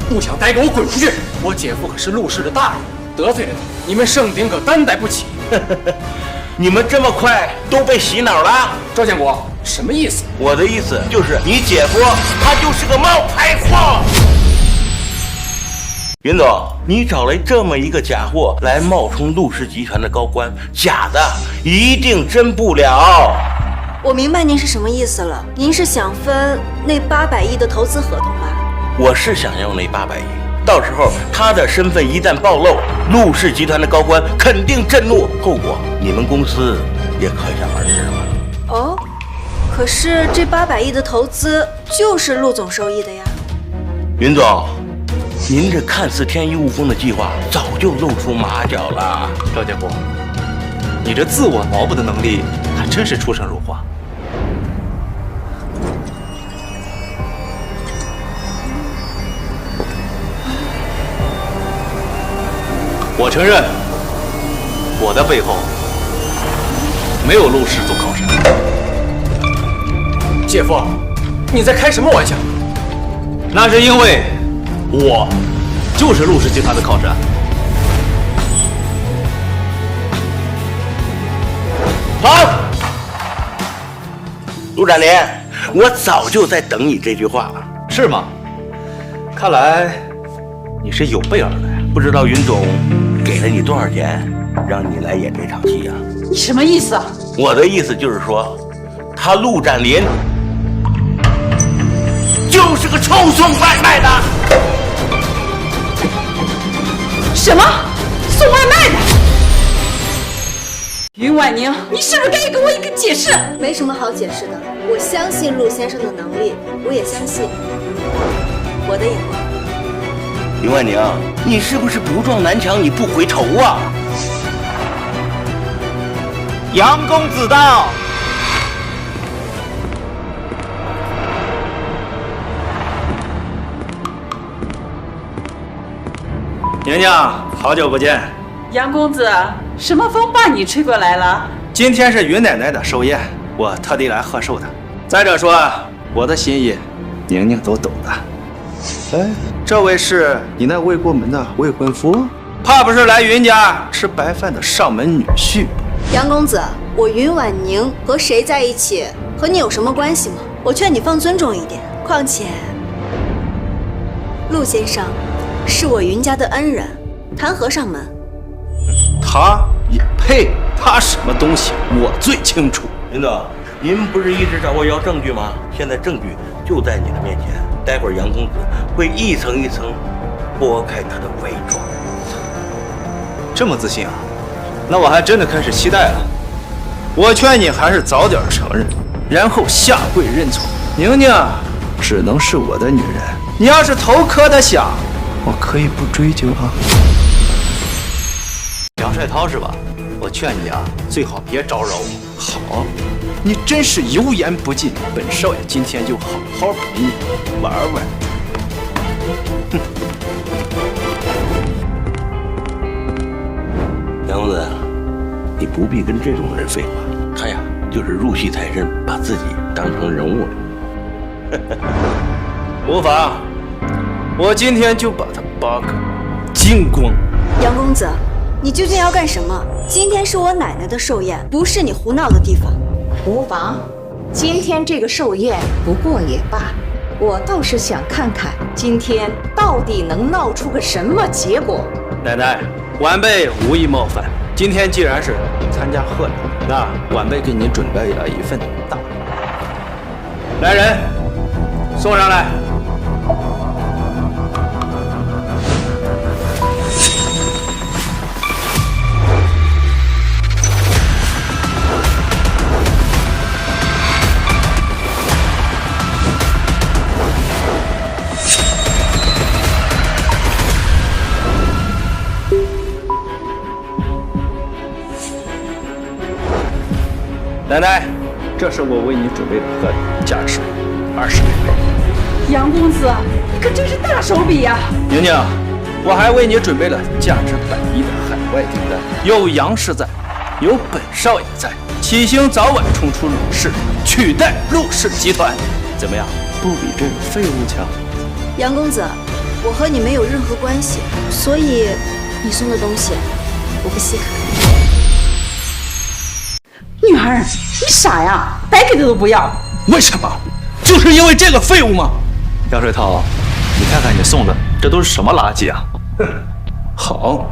不想待，给我滚出去！我姐夫可是陆氏的大人，得罪了你们盛鼎可担待不起。你们这么快都被洗脑了？赵建国，什么意思？我的意思就是你姐夫他就是个冒牌货。云总，你找来这么一个假货来冒充陆氏集团的高官，假的一定真不了。我明白您是什么意思了，您是想分那800亿的投资合同吧？我是想要那800亿，到时候他的身份一旦暴露，陆氏集团的高官肯定震怒，后果你们公司也可想而知了。哦，可是这800亿的投资就是陆总受益的呀。云总，您这看似天衣无缝的计划早就露出马脚了。赵建国，你这自我脑补的能力还真是出神入化。我承认，我的背后没有陆氏做靠山。姐夫，你在开什么玩笑？那是因为我就是陆氏集团的靠山。好，陆展林，我早就在等你这句话了。是吗？看来你是有备而来。不知道云总给了你多少钱，让你来演这场戏啊？你什么意思啊？我的意思就是说，他陆展林就是个臭送外卖的。什么？送外卖的？云婉宁，你是不是该给我一个解释？没什么好解释的，我相信陆先生的能力，我也相信我的眼光。云婉宁，你是不是不撞南墙你不回头啊？杨公子到。娘娘，好久不见。杨公子，什么风把你吹过来了？今天是云奶奶的寿宴，我特地来贺寿的。再者说，我的心意，宁宁都懂的。哎，这位是你那未过门的未婚夫，怕不是来云家吃白饭的上门女婿吧？杨公子，我云婉宁和谁在一起，和你有什么关系吗？我劝你放尊重一点。况且，陆先生是我云家的恩人，谈何上门？他也配？他什么东西，我最清楚。林总，您不是一直找我要证据吗？现在证据就在你的面前，待会儿杨公子会一层一层剥开他的伪装。这么自信啊？那我还真的开始期待了。我劝你还是早点承认，然后下跪认错。宁宁只能是我的女人，你要是头磕的响，我可以不追究啊。杨帅涛是吧？我劝你啊，最好别招惹我。好，你真是油盐不进，本少爷今天就好好陪你玩玩。哼。杨公子，你不必跟这种人废话，他呀就是入戏太深，把自己当成人物了。无妨，我今天就把他扒个精光。杨公子，你究竟要干什么？今天是我奶奶的寿宴，不是你胡闹的地方。无妨，今天这个寿宴不过也罢，我倒是想看看今天到底能闹出个什么结果。奶奶，晚辈无意冒犯，今天既然是参加贺礼，那晚辈给您准备了一份大礼。来人，送上来。奶奶，这是我为你准备的贺礼，价值20倍。杨公子，可真是大手笔呀！宁宁，我还为你准备了价值100亿的海外订单，有杨氏在，有本少爷在，启星早晚冲出陆氏，取代陆氏集团，怎么样？不比这个废物强？杨公子，我和你没有任何关系，所以你送的东西我不稀罕。女儿，你傻呀，白给的都不要。为什么？就是因为这个废物吗？杨水涛，你看看你送的，这都是什么垃圾啊！哼，好，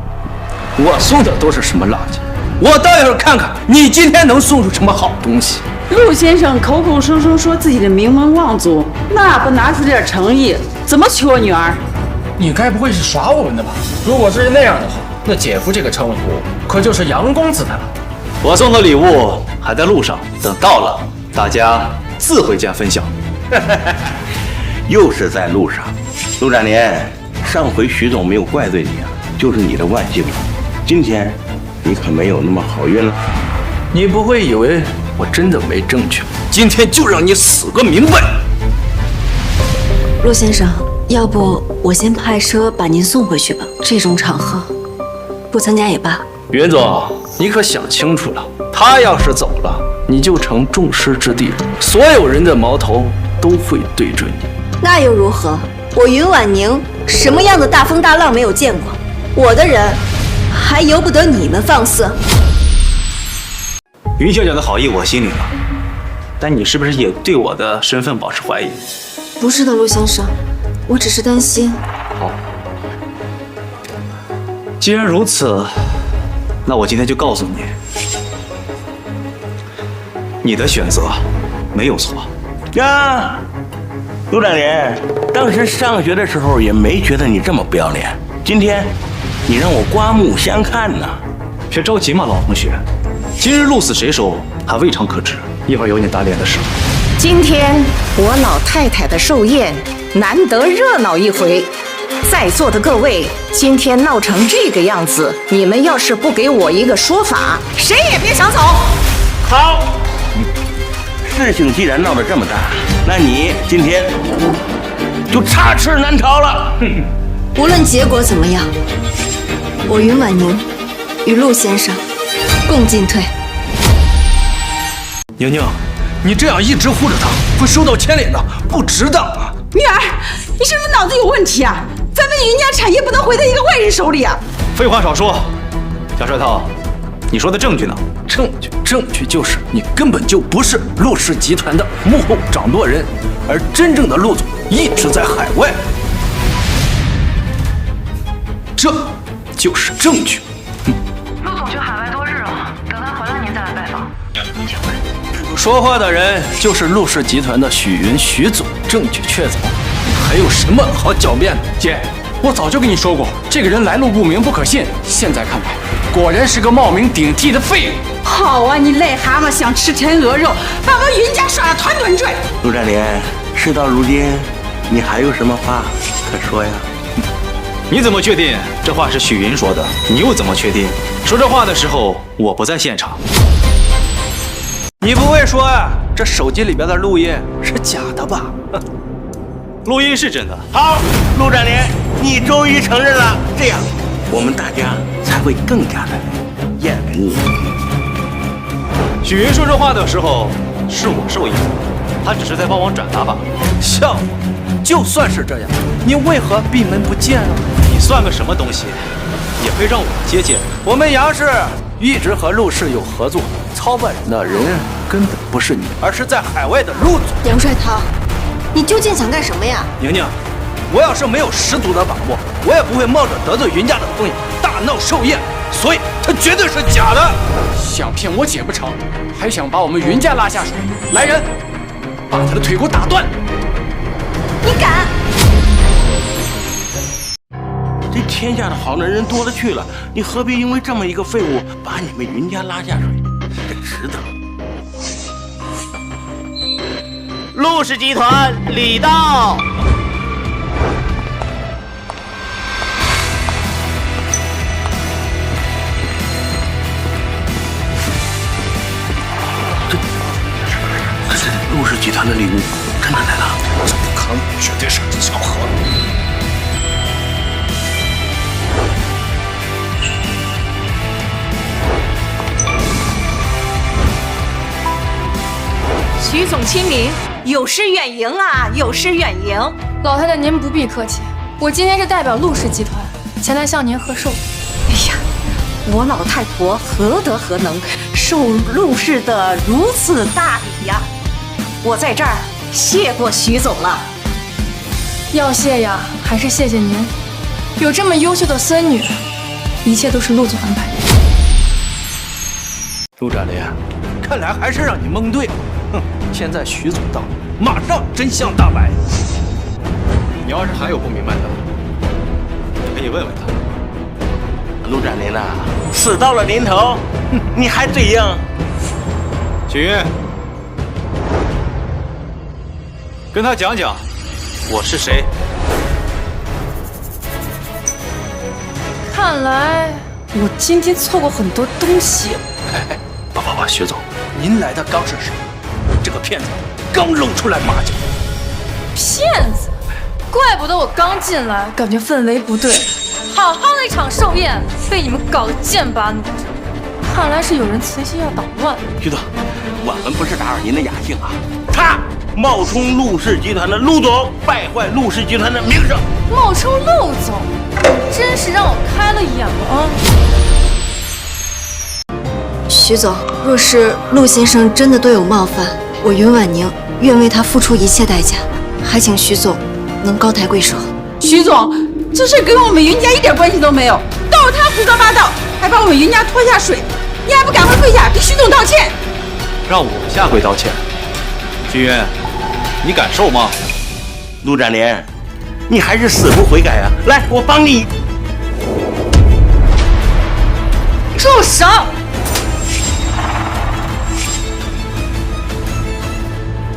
我送的都是什么垃圾？我倒要是看看你今天能送出什么好东西。陆先生口口声声说自己的名门望族，那不拿出点诚意，怎么娶我女儿？你该不会是耍我们的吧？如果是那样的话，那姐夫这个称呼可就是杨公子的了。我送的礼物还在路上，等到了，大家自会见分晓。又是在路上。陆展年，上回徐总没有怪罪你啊，就是你的万幸了。今天你可没有那么好运了。你不会以为我真的没证据？今天就让你死个明白。陆先生，要不我先派车把您送回去吧。这种场合，不参加也罢。云总，你可想清楚了，他要是走了，你就成众矢之的了，所有人的矛头都会对准你。那又如何？我云婉宁什么样的大风大浪没有见过？我的人还由不得你们放肆。云小姐的好意我心领了，但你是不是也对我的身份保持怀疑？不是的，陆先生，我只是担心。好，既然如此，那我今天就告诉你，你的选择没有错。呀，陆展年，当时上学的时候也没觉得你这么不要脸，今天你让我刮目相看呐。别着急嘛，老同学，今日鹿死谁手还未尝可知，一会儿有你打脸的时候。今天我老太太的寿宴，难得热闹一回。在座的各位，今天闹成这个样子，你们要是不给我一个说法，谁也别想走。好，事情既然闹得这么大，那你今天就插翅难逃了。无论结果怎么样，我云婉宁与陆先生共进退。宁宁，你这样一直护着他，会受到牵连的，不值当啊！女儿，你是不是脑子有问题啊？咱们云家产业不能毁在一个外人手里啊！废话少说，贾帅涛，你说的证据呢？证据就是你根本就不是陆氏集团的幕后掌舵人，而真正的陆总一直在海外，这就是证据。陆总去海外多日了，等他回来您再来拜访。您请问。说话的人就是陆氏集团的许云许总，证据确凿，还有什么好狡辩的？姐，我早就跟你说过，这个人来路不明，不可信。现在看来，果然是个冒名顶替的废物。好啊，你癞蛤蟆想吃天鹅肉，把我们云家耍得团团转。陆占连，事到如今，你还有什么话可说呀？你怎么确定这话是许云说的？你又怎么确定说这话的时候我不在现场？你不会说啊，这手机里边的录音是假的吧？录音是真的。好，陆占连，你终于承认了，这样我们大家才会更加的厌恶。许云说这话的时候是我受益，他只是在帮忙转达吧。笑话，就算是这样，你为何闭门不见呢？你算个什么东西，也配让我接见？我们杨氏一直和陆氏有合作，操办人的人根本不是你，而是在海外的陆总。杨帅涛，你究竟想干什么呀？宁宁，我要是没有十足的把握，我也不会冒着得罪云家的风险大闹寿宴，所以他绝对是假的。想骗我姐不成，还想把我们云家拉下水。来人，把他的腿给我打断！你敢？这天下的好男人多了去了，你何必因为这么一个废物把你们云家拉下水？这值得。陆氏集团李道。这陆氏集团的礼物真的来了，这不可能，绝对是巧合。徐总亲临，有失远迎啊，有失远迎。老太太您不必客气，我今天是代表陆氏集团前来向您贺寿。哎呀，我老太婆何德何能，受陆氏的如此大礼呀！我在这儿谢过徐总了。要谢呀，还是谢谢您，有这么优秀的孙女，一切都是陆总安排的。陆占连，看来还是让你蒙对了。哼，现在徐总到，马上真相大白。你要是还有不明白的，你可以问问他。陆占连呐，死到了临头，你还嘴硬？许云，跟他讲讲我是谁。看来我今天错过很多东西。哎，徐总，您来的刚是时候，这个骗子刚露出来马脚。骗子，怪不得我刚进来感觉氛围不对，好好的一场寿宴被你们搞得剑拔弩张，看来是有人存心要捣乱。徐总，我们不是打扰您的雅兴啊，他冒充陆氏集团的陆总，败坏陆氏集团的名声。冒充陆总，真是让我开了眼了啊！徐总，若是陆先生真的对我冒犯，我云婉宁愿为他付出一切代价，还请徐总能高抬贵手。徐总，这事跟我们云家一点关系都没有，都是他胡说八道，还把我们云家拖下水，你还不赶快跪下给徐总道歉？让我下跪道歉？徐云，你敢受吗？陆占连，你还是死不悔改啊！来，我帮你。住手！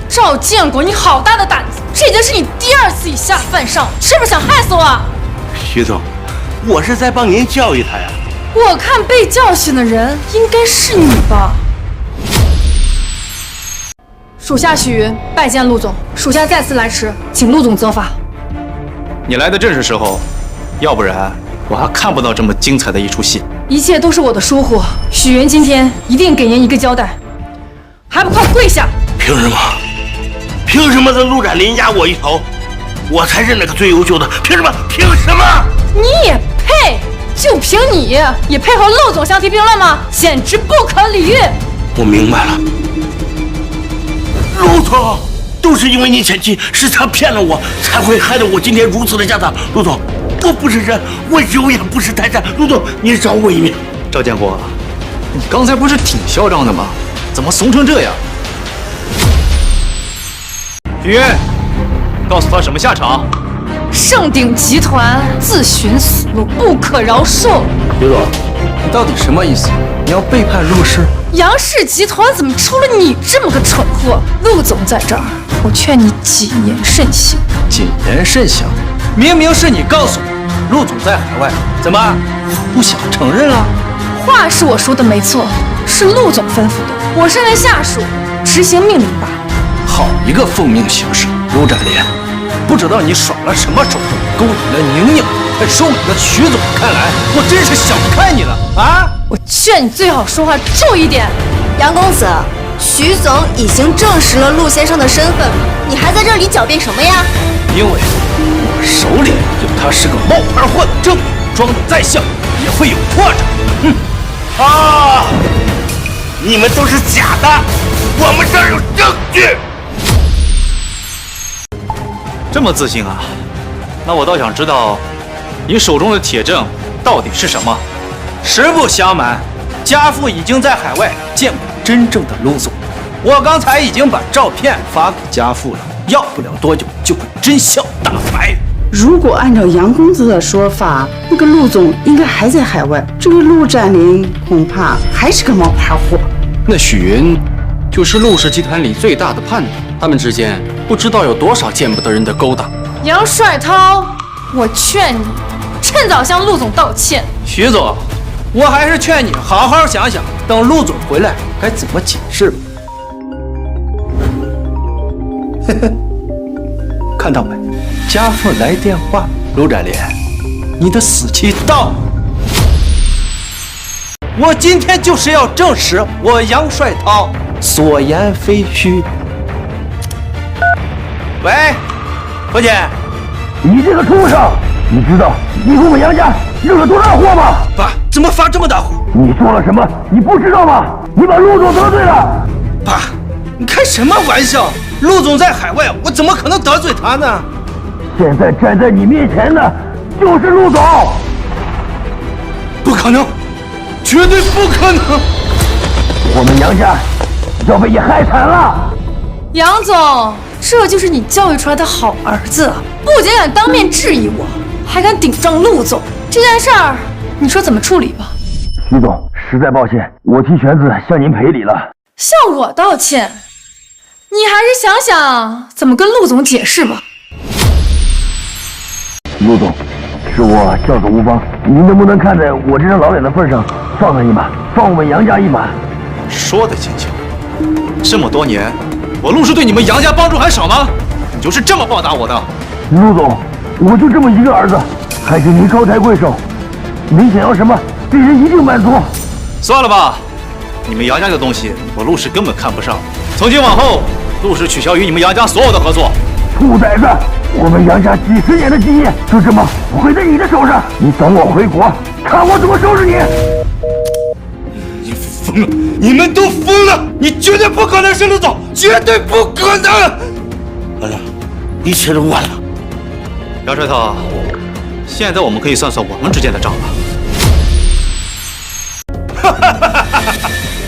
赵建国，你好大的胆子！这已经是你第二次以下犯上，是不是想害死我？徐总，我是在帮您教育他呀。我看被教训的人应该是你吧？属下许云拜见陆总，属下再次来迟，请陆总责罚。你来的正是时候，要不然我还看不到这么精彩的一出戏。一切都是我的疏忽，许云今天一定给您一个交代，还不快跪下！凭什么？凭什么在陆展林压我一头？我才是那个最优秀的，凭什么？凭什么？你也配？就凭你也配和陆总相提并论吗？简直不可理喻！我明白了，陆总，都是因为你前妻是他骗了我，才会害得我今天如此的下场。陆总，我不是人，我有眼不识泰山。陆总，你饶我一命。赵建国，你刚才不是挺嚣张的吗？怎么怂成这样？许云，告诉他什么下场？盛鼎集团自寻死路，不可饶恕。刘总，你到底什么意思？你要背叛陆氏？杨氏集团怎么出了你这么个蠢货？陆总在这儿，我劝你谨言慎行。谨言慎行？明明是你告诉我，陆总在海外，怎么不想承认了？话是我说的没错，是陆总吩咐的，我身为下属，执行命令罢了。好一个奉命行事，陆展林！不知道你耍了什么手段，勾引了宁宁，还收买了徐总。看来我真是想不开你了啊！我劝你最好说话注意点。杨公子，徐总已经证实了陆先生的身份，你还在这里狡辩什么呀？因为我手里有他是个冒牌货的证据，装的再像也会有破绽。啊！你们都是假的，我们这儿有证据。这么自信啊？那我倒想知道，你手中的铁证到底是什么？实不相瞒，家父已经在海外见过真正的陆总，我刚才已经把照片发给家父了，要不了多久就会真相大白。如果按照杨公子的说法，那个陆总应该还在海外，这个陆展林恐怕还是个冒牌货。那许云就是陆氏集团里最大的叛徒，他们之间不知道有多少见不得人的勾当。杨帅涛，我劝你趁早向陆总道歉。徐总，我还是劝你好好想想，等陆总回来该怎么解释吧。呵呵，看到没？家父来电话，陆展林，你的死期到了。我今天就是要证实我杨帅涛所言非虚。喂，何姐，你这个畜生，你知道你给我们杨家惹了多大祸吗？爸，怎么发这么大火？你做了什么？你不知道吗？你把陆总得罪了。爸，你开什么玩笑？陆总在海外，我怎么可能得罪他呢？现在站在你面前的就是陆总。不可能，绝对不可能！我们杨家要被你害惨了。杨总，这就是你教育出来的好儿子，不仅敢当面质疑我，还敢顶撞陆总。这件事儿，你说怎么处理吧？徐总，实在抱歉，我替玄子向您赔礼了。向我道歉？你还是想想怎么跟陆总解释吧。陆总，是我教唆无方，您能不能看在我这张老脸的份上，放他一马，放我们杨家一马？说的轻巧，这么多年，我陆氏对你们杨家帮助还少吗？你就是这么报答我的？陆总，我就这么一个儿子，还请您高抬贵手，您想要什么，鄙人一定满足。算了吧，你们杨家的东西，我陆氏根本看不上。从今往后，陆氏取消与你们杨家所有的合作。兔崽子！我们杨家几10年的基业就这么毁在你的手上，你等我回国，看我怎么收拾你！你疯了！你们都疯了！你绝对不可能是陆总，绝对不可能！好了，一切都晚了。杨帅涛，现在我们可以算算我们之间的账了。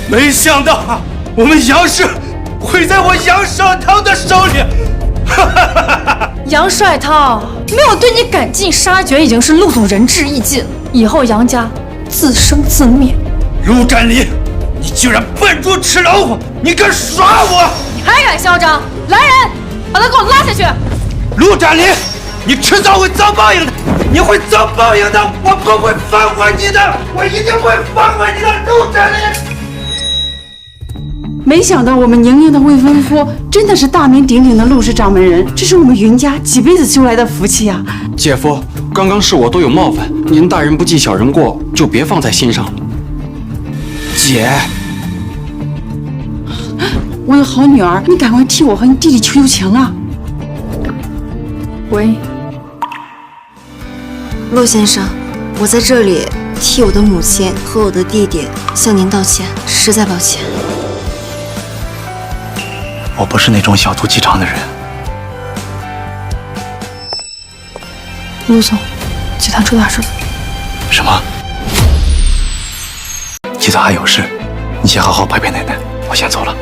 没想到我们杨氏会在我杨少涛的手里。杨帅涛没有对你赶尽杀绝，已经是陆总仁至义尽了。以后杨家自生自灭。陆展林，你居然笨猪吃老虎！你敢耍我！你还敢嚣张！来人，把他给我拉下去！陆展林，你迟早会遭报应的，你会遭报应的！我不会放过你的，我一定会放过你的，陆展林！没想到我们宁宁的未婚夫真的是大名鼎鼎的陆氏掌门人，这是我们云家几辈子修来的福气啊！姐夫，刚刚是我多有冒犯，您大人不计小人过，就别放在心上了。姐，我的好女儿，你赶快替我和你弟弟求求情啊！喂，陆先生，我在这里替我的母亲和我的弟弟向您道歉，实在抱歉。我不是那种小肚鸡肠的人。陆总，集团出大事了。什么？集团还有事，你先好好陪陪奶奶，我先走了。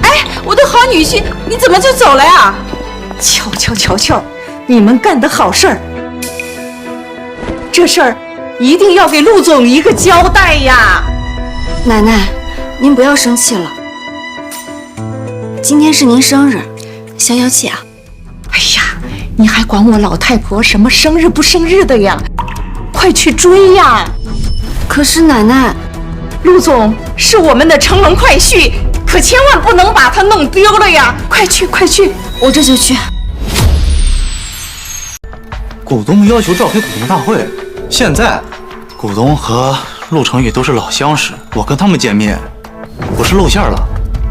哎，我的好女婿，你怎么就走了呀？瞧，你们干的好事儿，这事儿一定要给陆总一个交代呀！奶奶，您不要生气了，今天是您生日，消消气啊。哎呀，你还管我老太婆什么生日不生日的呀？快去追呀！可是奶奶，陆总是我们的乘龙快婿，可千万不能把他弄丢了呀！快去！我这就去。股东要求召开股东大会，现在股东和陆成宇都是老相识，我跟他们见面，不是露馅了？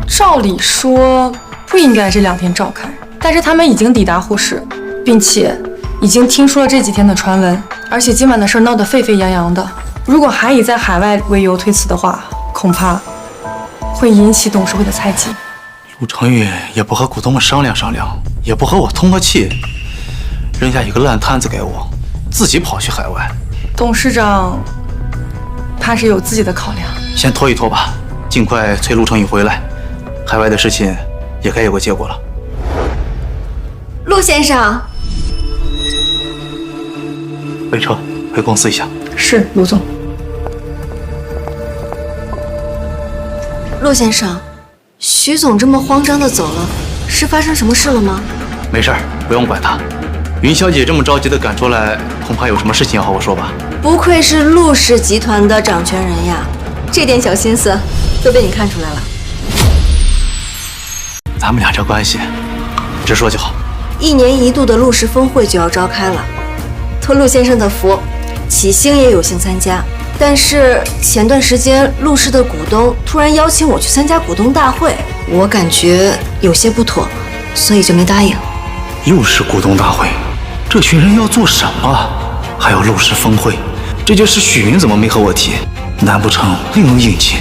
照理说不应该这2天召开，但是他们已经抵达沪市，并且已经听说了这几天的传闻，而且今晚的事闹得沸沸扬扬的。如果还以在海外为由推辞的话，恐怕会引起董事会的猜忌。陆成宇也不和股东们商量商量，也不和我通个气，扔下一个烂摊子给我，自己跑去海外。董事长怕是有自己的考量，先拖一拖吧，尽快催陆成宇回来，海外的事情也该有个结果了。陆先生，备车回公司一下。是，陆总。陆先生，徐总这么慌张的走了，是发生什么事了吗？没事儿，不用管他。云小姐这么着急的赶出来，恐怕有什么事情要和我说吧？不愧是陆氏集团的掌权人呀，这点小心思都被你看出来了。咱们俩这关系，直说就好。1年1度的陆氏峰会就要召开了，托陆先生的福，启星也有幸参加。但是前段时间陆氏的股东突然邀请我去参加股东大会，我感觉有些不妥，所以就没答应。又是股东大会，这群人要做什么？还有陆氏峰会，这件事许云怎么没和我提？难不成另有隐情？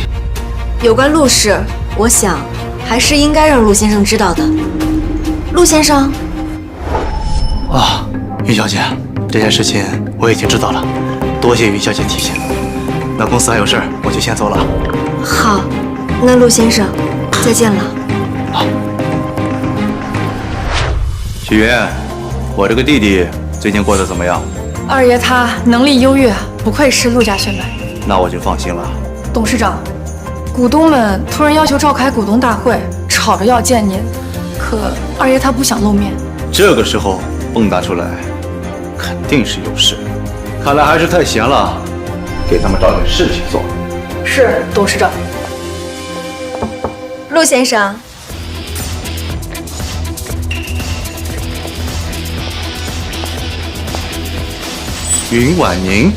有关陆氏，我想还是应该让陆先生知道的。陆先生，云小姐，这件事情我已经知道了，多谢云小姐提醒。那公司还有事，我就先走了。好，那陆先生，再见了。好。许云，我这个弟弟最近过得怎么样？二爷他能力优越，不愧是陆家血脉。那我就放心了。董事长，股东们突然要求召开股东大会，吵着要见您，可二爷他不想露面。这个时候蹦跶出来，肯定是有事。看来还是太闲了，给他们找点事情做。是，董事长。陆先生，云婉宁，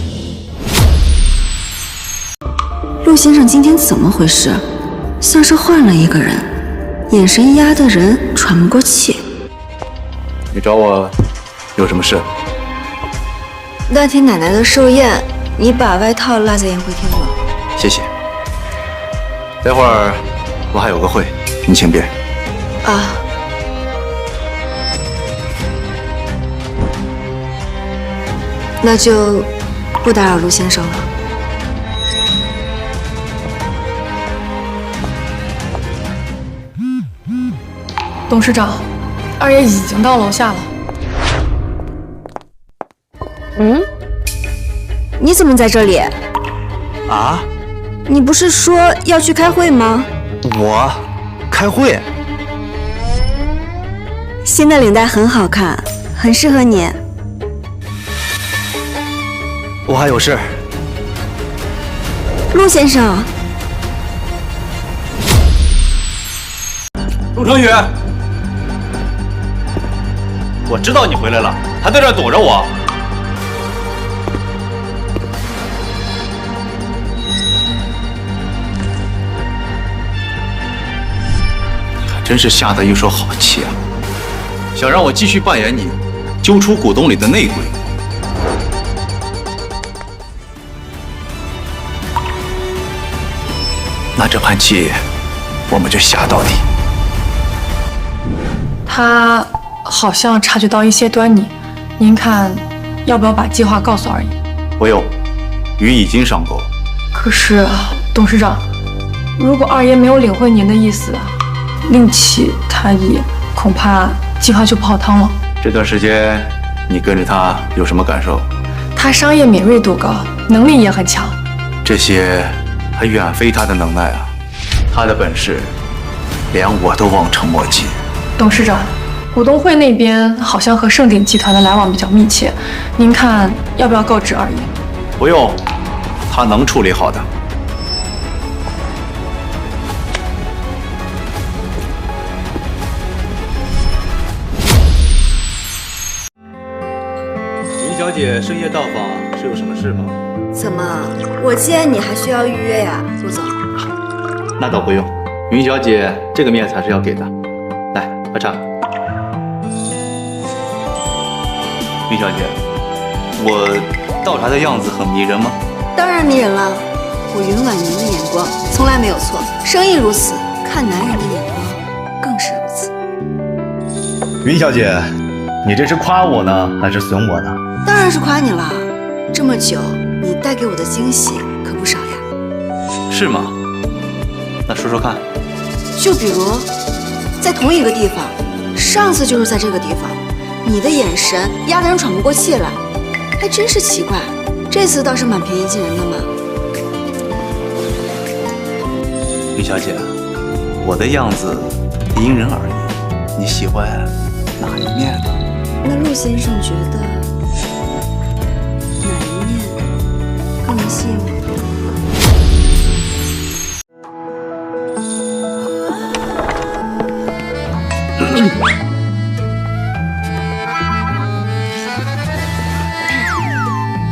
陆先生今天怎么回事？像是换了一个人，眼神压得人喘不过气。你找我有什么事？那天奶奶的寿宴，你把外套落在宴会厅了。谢谢。待会儿我还有个会，你请便。啊。那就不打扰陆先生了。董事长，二爷已经到楼下了。你怎么在这里？啊？你不是说要去开会吗？我开会？新的领带很好看，很适合你。我还有事。陆先生，陆成宇，我知道你回来了，还在这躲着我。还真是下得一手好棋啊！想让我继续扮演你，揪出股东里的内鬼。那这盘棋，我们就下到底。他好像察觉到一些端倪，您看，要不要把计划告诉二爷？不用，鱼已经上钩。可是，董事长，如果二爷没有领会您的意思，另起他意，恐怕计划就泡汤了。这段时间，你跟着他有什么感受？他商业敏锐度高，能力也很强。这些还远非他的能耐啊！他的本事，连我都望尘莫及。董事长，股东会那边好像和盛鼎集团的来往比较密切，您看要不要告知二爷？不用，他能处理好的。云小姐深夜到访是有什么事吗？怎么，我见你还需要预约呀，陆总？那倒不用，云小姐这个面子还是要给的。来，喝茶。云小姐，我倒茶的样子很迷人吗？当然迷人了，我云婉宁的眼光从来没有错，生意如此，看男人的眼光更是如此。云小姐，你这是夸我呢，还是损我呢？当然是夸你了，这么久你带给我的惊喜可不少呀。是吗？那说说看。就比如，在同一个地方，上次就是在这个地方，你的眼神压得人喘不过气来，还真是奇怪。这次倒是蛮平易近人的嘛。云小姐，我的样子因人而异，你喜欢哪一面呢？那陆先生觉得哪一面更能吸引我？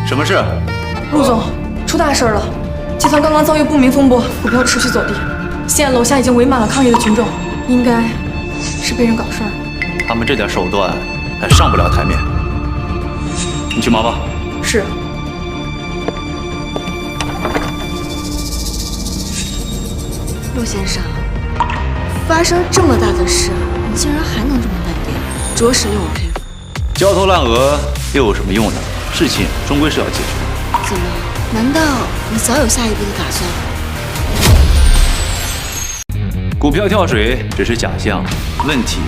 什么事？陆总，出大事了！集团刚刚遭遇不明风波，股票持续走低，现在楼下已经围满了抗议的群众，应该是被人搞事儿。他们这点手段还上不了台面。你去忙吧。是。陆先生，发生这么大的事，你竟然还能这么淡定，着实令我佩服。焦头烂额又有什么用呢？事情终归是要解决。怎么？难道你早有下一步的打算？股票跳水只是假象，问题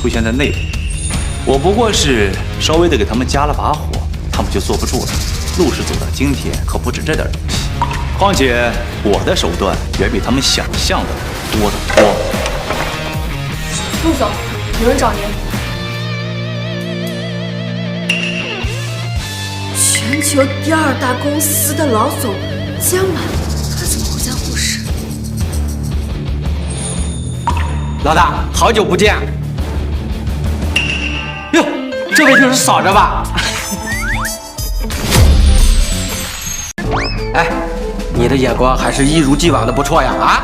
出现在内部。我不过是稍微的给他们加了把火，他们就坐不住了。陆氏走到今天可不止这点东西，况且我的手段远比他们想象的多得多。陆总，有人找您。全球第2大公司的老总江满，他怎么会在护士？老大，好久不见。哟，这位就是嫂子吧？哎，你的眼光还是一如既往的不错呀！啊，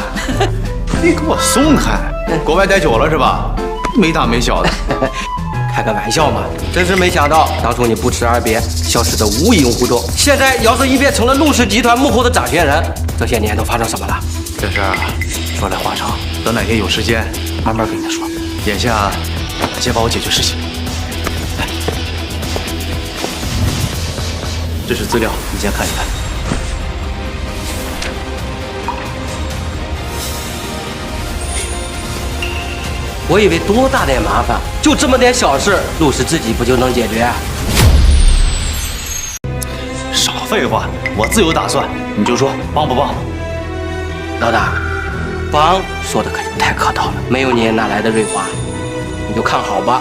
你给我松开！国外待久了是吧？没大没小的。开个玩笑嘛，真是没想到当初你不辞而别，消失的无影无踪，现在摇身一变成了陆氏集团幕后的掌权人。这些年都发生什么了？这事儿说来话长，等哪天有时间慢慢跟你说。眼下先帮我解决事情。来，这是资料，你先看一看。我以为多大点麻烦，就这么点小事，陆氏自己不就能解决？少废话，我自有打算，你就说帮不帮？老大，帮说的可就太客套了，没有你哪来的瑞华？你就看好吧。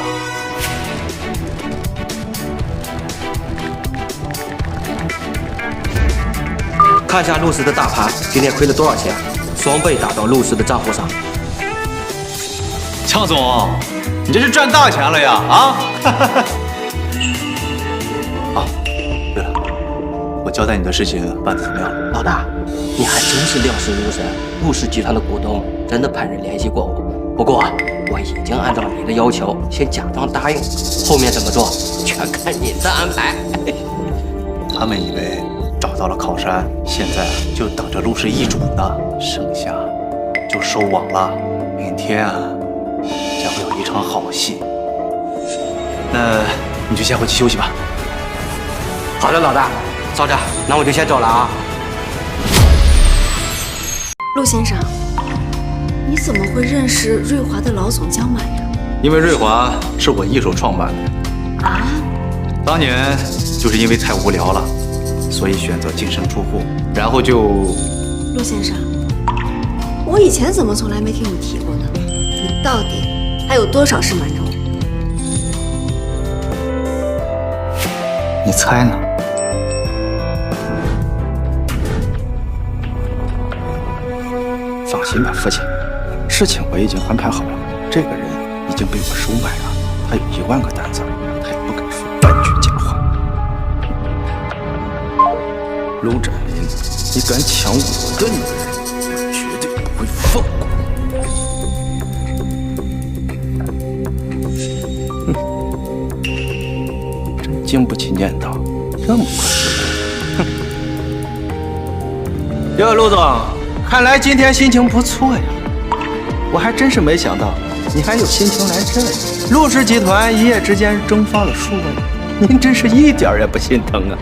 看下陆氏的大盘，今天亏了多少钱？双倍打到陆氏的账户上。张总，你这是赚大钱了呀！啊！啊，对了，我交代你的事情办得怎么样？老大，你还真是料事如神。陆氏集团的股东真的派人联系过我，不过我已经按照你的要求先假装答应，后面怎么做全看您的安排。他们以为找到了靠山，现在就等着陆氏易主呢，剩下就收网了。明天啊，将会有一场好戏。那你就先回去休息吧。好的，老大，早着，那我就先走了啊。陆先生，你怎么会认识瑞华的老总江满呀？因为瑞华是我一手创办的。啊？当年就是因为太无聊了，所以选择净身出户，然后就……陆先生，我以前怎么从来没听你提过呢？你到底还有多少事瞒着我？你猜呢？放心吧，父亲，事情我已经安排好了。这个人已经被我收买了，他有1万个胆子，他也不敢说半句假话。陆展林，你敢抢我的女人，我绝对不会放过你！真经不起念叨，这么快就过。哟，陆总。看来今天心情不错呀，我还真是没想到你还有心情来这里。陆氏集团一夜之间蒸发了数万人，您真是一点也不心疼啊！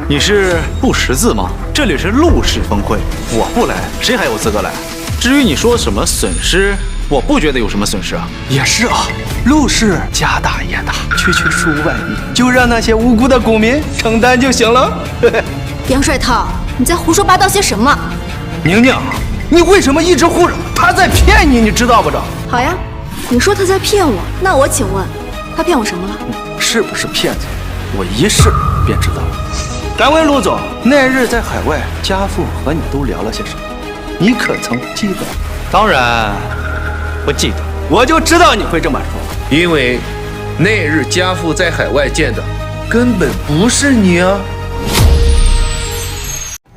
你是陆识字吗？这里是陆氏峰会，我不来，谁还有资格来？至于你说什么损失，我不觉得有什么损失啊。也是啊，陆氏家大业大，区区数万亿，就让那些无辜的股民承担就行了。杨帅涛，你在胡说八道些什么？宁宁，你为什么一直护着他在骗你？你知道不知道？好呀，你说他在骗我，那我请问，他骗我什么了？是不是骗子？我一试便知道了。敢问陆总，那日在海外，家父和你都聊了些什么？你可曾记得？当然不记得。我就知道你会这么说，因为那日家父在海外见的根本不是你啊。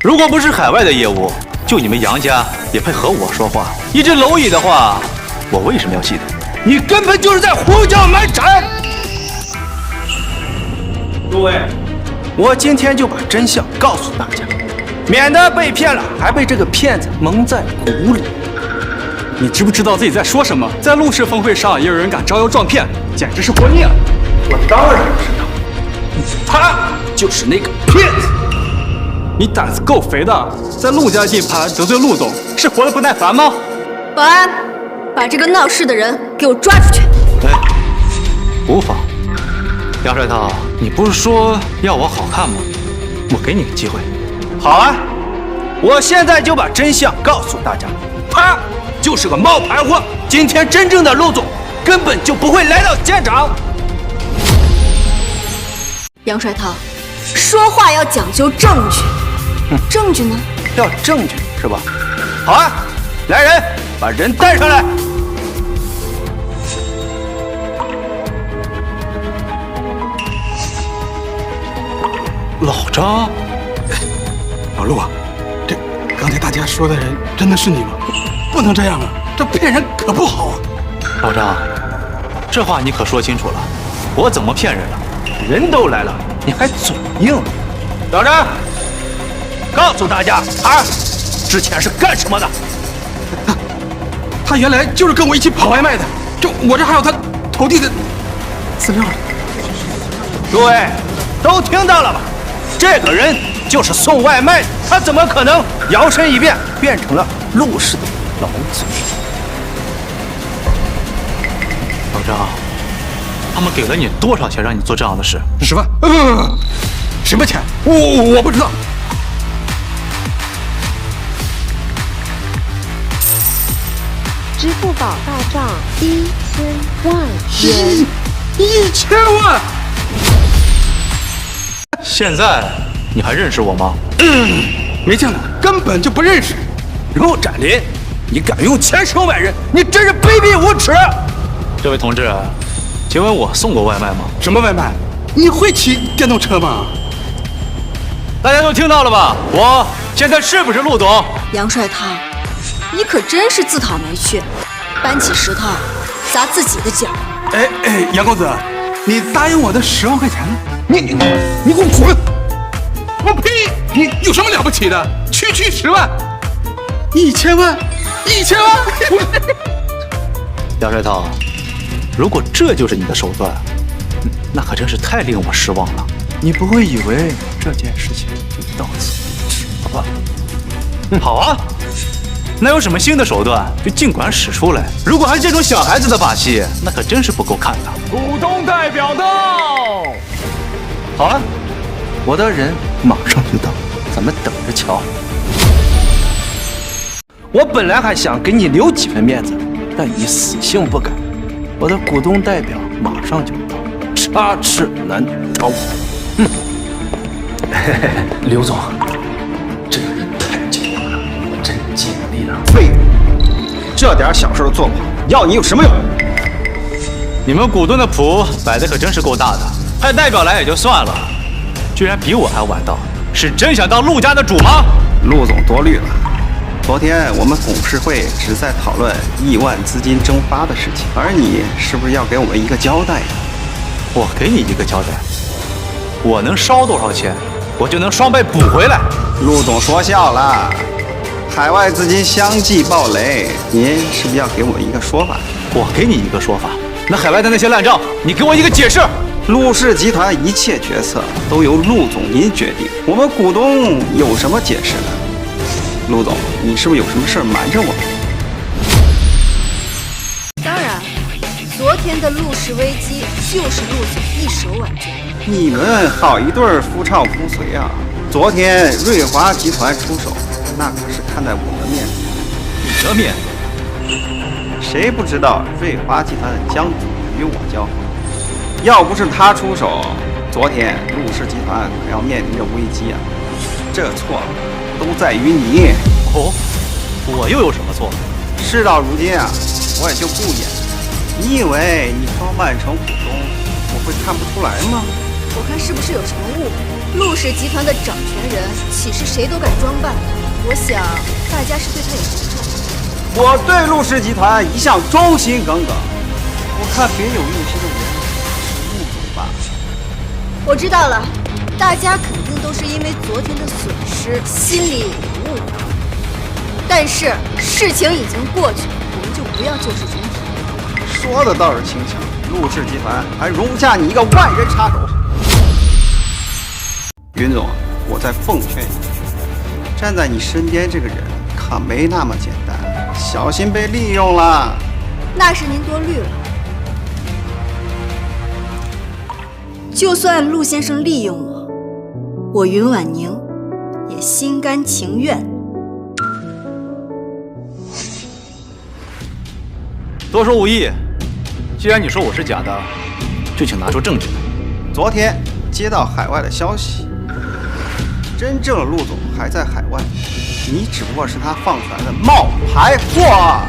如果不是海外的业务，就你们杨家也配和我说话？一只蝼蚁的话，我为什么要记得？你根本就是在胡搅蛮缠！诸位，我今天就把真相告诉大家，免得被骗了还被这个骗子蒙在鼓里。你知不知道自己在说什么？在陆氏峰会上也有人敢招摇撞骗，简直是活腻了！我当然知道，他就是那个骗子。你胆子够肥的，在陆家地盘得罪陆总，是活得不耐烦吗？保安，把这个闹事的人给我抓出去！对，无妨。杨帅涛，你不是说要我好看吗？我给你个机会。好啊，我现在就把真相告诉大家，他就是个冒牌货。今天真正的陆总根本就不会来到现场。杨帅涛，说话要讲究证据。证据呢？要证据是吧？好啊，来人，把人带上来。老张，老陆啊，这刚才大家说的人真的是你吗？不能这样啊，这骗人可不好啊。老张，这话你可说清楚了，我怎么骗人了？人都来了，你还嘴硬？老张。告诉大家，他之前是干什么的？他原来就是跟我一起跑外卖的，就我这还有他投递的资料呢。诸位都听到了吧？这个人就是送外卖的，他怎么可能摇身一变变成了陆氏的老总？老张，他们给了你多少钱让你做这样的事？10万？不，什么钱？我不知道。支付宝到账1000万元，1000万！现在你还认识我吗？没见过，根本就不认识。陆展林，你敢用钱收买人，你真是卑鄙无耻！这位同志，请问我送过外卖吗？什么外卖？你会骑电动车吗？大家都听到了吧？我现在是不是陆总？杨帅他，你可真是自讨没趣，搬起石头砸自己的脚。哎，杨公子，你答应我的10万块钱呢？你给我滚！我呸！你有什么了不起的？区10万，1000万，1000万！杨帅涛，如果这就是你的手段，那可真是太令我失望了。你不会以为这件事情就到此止了吧？好啊，那有什么新的手段就尽管使出来。如果还是这种小孩子的把戏，那可真是不够看的。股东代表到。好啊，我的人马上就到，咱们等着瞧。我本来还想给你留几分面子，但你死性不改。我的股东代表马上就到，插翅难逃。刘总，这个人太狡猾了，我真尽力了。废物，这点小事都做不好，要你有什么用？你们股东的谱摆的可真是够大的，派代表来也就算了，居然比我还晚到，是真想当陆家的主吗？陆总多虑了。昨天我们董事会只在讨论亿万资金蒸发的事情，而你是不是要给我们一个交代呀？我给你一个交代，我能烧多少钱，我就能双倍补回来。陆总说笑了，海外资金相继暴雷，您是不是要给我们一个说法？我给你一个说法，那海外的那些烂账，你给我一个解释。陆氏集团一切决策都由陆总您决定，我们股东有什么解释呢？陆总，你是不是有什么事瞒着我们？当然，昨天的陆氏危机就是陆总一手挽救。你们好一对夫唱妇随啊！昨天瑞华集团出手，那可是看在我的面子。你的面子？谁不知道瑞华集团的江主与我交好？要不是他出手，昨天陆氏集团可要面临着危机啊！这错都在于你。哦，我又有什么错？事到如今啊，我也就不演。你以为你装扮成股东，我会看不出来吗？我看是不是有什么误会？陆氏集团的掌权人岂是谁都敢装扮？我想大家是对他有敌重。我对陆氏集团一向忠心耿耿，我看别有用心的人是陆总吧。我知道了，大家肯定都是因为昨天的损失，心里有误会。但是事情已经过去，我们就不要旧事重提。说的倒是轻巧，陆氏集团还容不下你一个万人插手。云总，我再奉劝你，站在你身边这个人可没那么简单，小心被利用了。那是您多虑了。就算陆先生利用我，我云婉宁也心甘情愿。多说无益，既然你说我是假的，就请拿出证据来。昨天接到海外的消息，真正的陆总还在海外，你只不过是他放出来的冒牌货。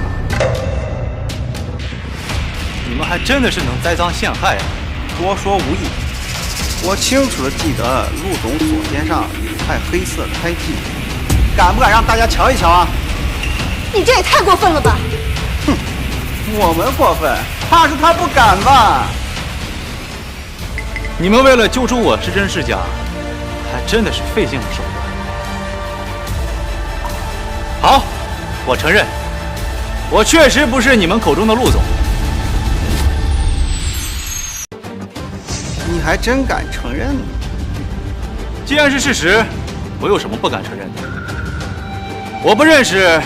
你们还真的是能栽赃陷害啊！多说无益，我清楚的记得陆总左肩上有一块黑色胎记，敢不敢让大家瞧一瞧啊？你这也太过分了吧！哼，我们过分，怕是他不敢吧？你们为了揪出我是真是假，还真的是费尽了手段。好，我承认，我确实不是你们口中的陆总。你还真敢承认呢？既然是事实，我有什么不敢承认的？我不认识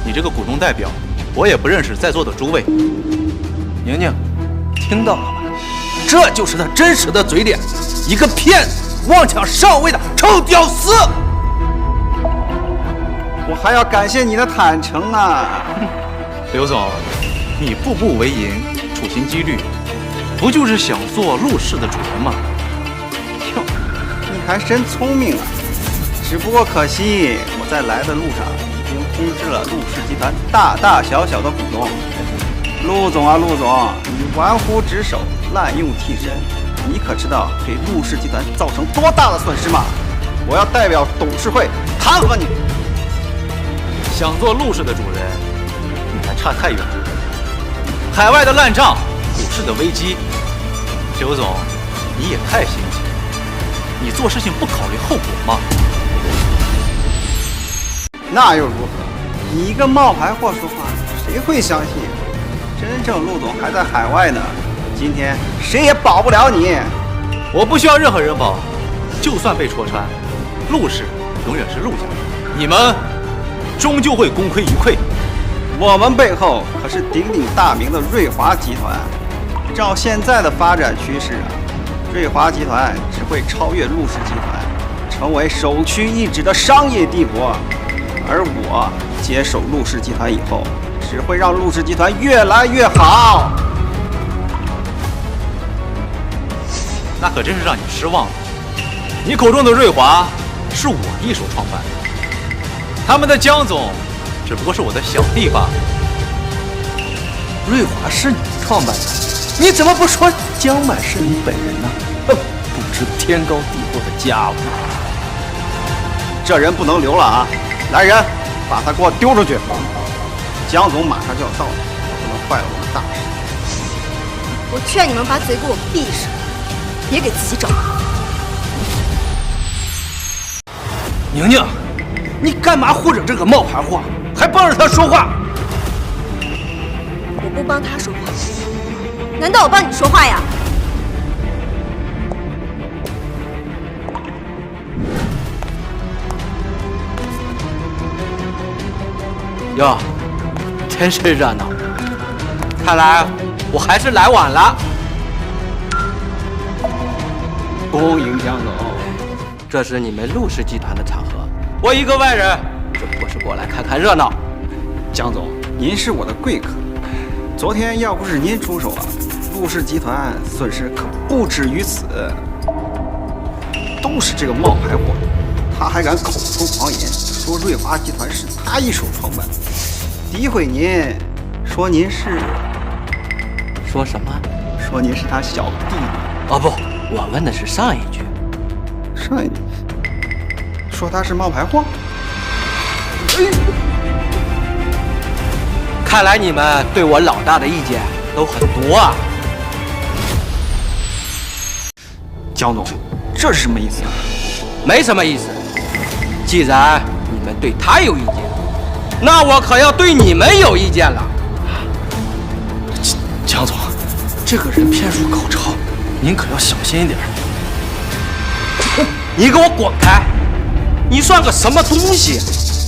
你这个股东代表，我也不认识在座的诸位。宁宁，听到了吧？这就是他真实的嘴脸，一个骗子，妄抢上位的臭屌丝！我还要感谢你的坦诚啊！刘总，你步步为营，处心积虑，不就是想做陆氏的主人吗？哟，你还真聪明啊！只不过可惜我在来的路上已经通知了陆氏集团大大小小的股东。陆总啊，陆总，你玩忽职守，滥用替身，你可知道给陆氏集团造成多大的损失吗？我要代表董事会弹劾你。想做陆氏的主人，你还差太远了。海外的烂账，股市的危机，刘总，你也太心急了。你做事情不考虑后果吗？那又如何？你一个冒牌货说话，谁会相信？真正陆总还在海外呢，今天谁也保不了你。我不需要任何人保，就算被戳穿，陆氏永远是陆家，你们终究会功亏一篑。我们背后可是鼎鼎大名的瑞华集团，照现在的发展趋势啊，瑞华集团只会超越陆氏集团，成为首屈一指的商业帝国。而我接手陆氏集团以后，只会让陆氏集团越来越好。那可真是让你失望了。你口中的瑞华是我一手创办的，他们的江总只不过是我的小弟罢了。瑞华是你创办的，你怎么不说江满是你本人呢？哼，不知天高地厚的家伙！这人不能留了啊！来人，把他给我丢出去！江总马上就要到了，不能坏了我们大事。我劝你们把嘴给我闭上，别给自己找麻烦。宁宁，你干嘛护着这个冒牌货，还帮着他说话？我不帮他说话，难道我帮你说话呀？哟，真是热闹！看来我还是来晚了。恭迎江总，这是你们陆氏集团的场合，我一个外人只不过是过来看看热闹。江总，您是我的贵客，昨天要不是您出手啊，陆氏集团损失可不止于此。都是这个冒牌货，他还敢口出狂言，说瑞华集团是他一手创办，诋毁您，说您是……说什么？说您是他小弟弟。哦不，我问的是上一句。上一句？说他是冒牌货？看来你们对我老大的意见都很多啊。江总，这是什么意思啊？没什么意思。既然你们对他有意见，那我可要对你们有意见了。江总，这个人骗术高超，您可要小心一点。你给我滚开！你算个什么东西，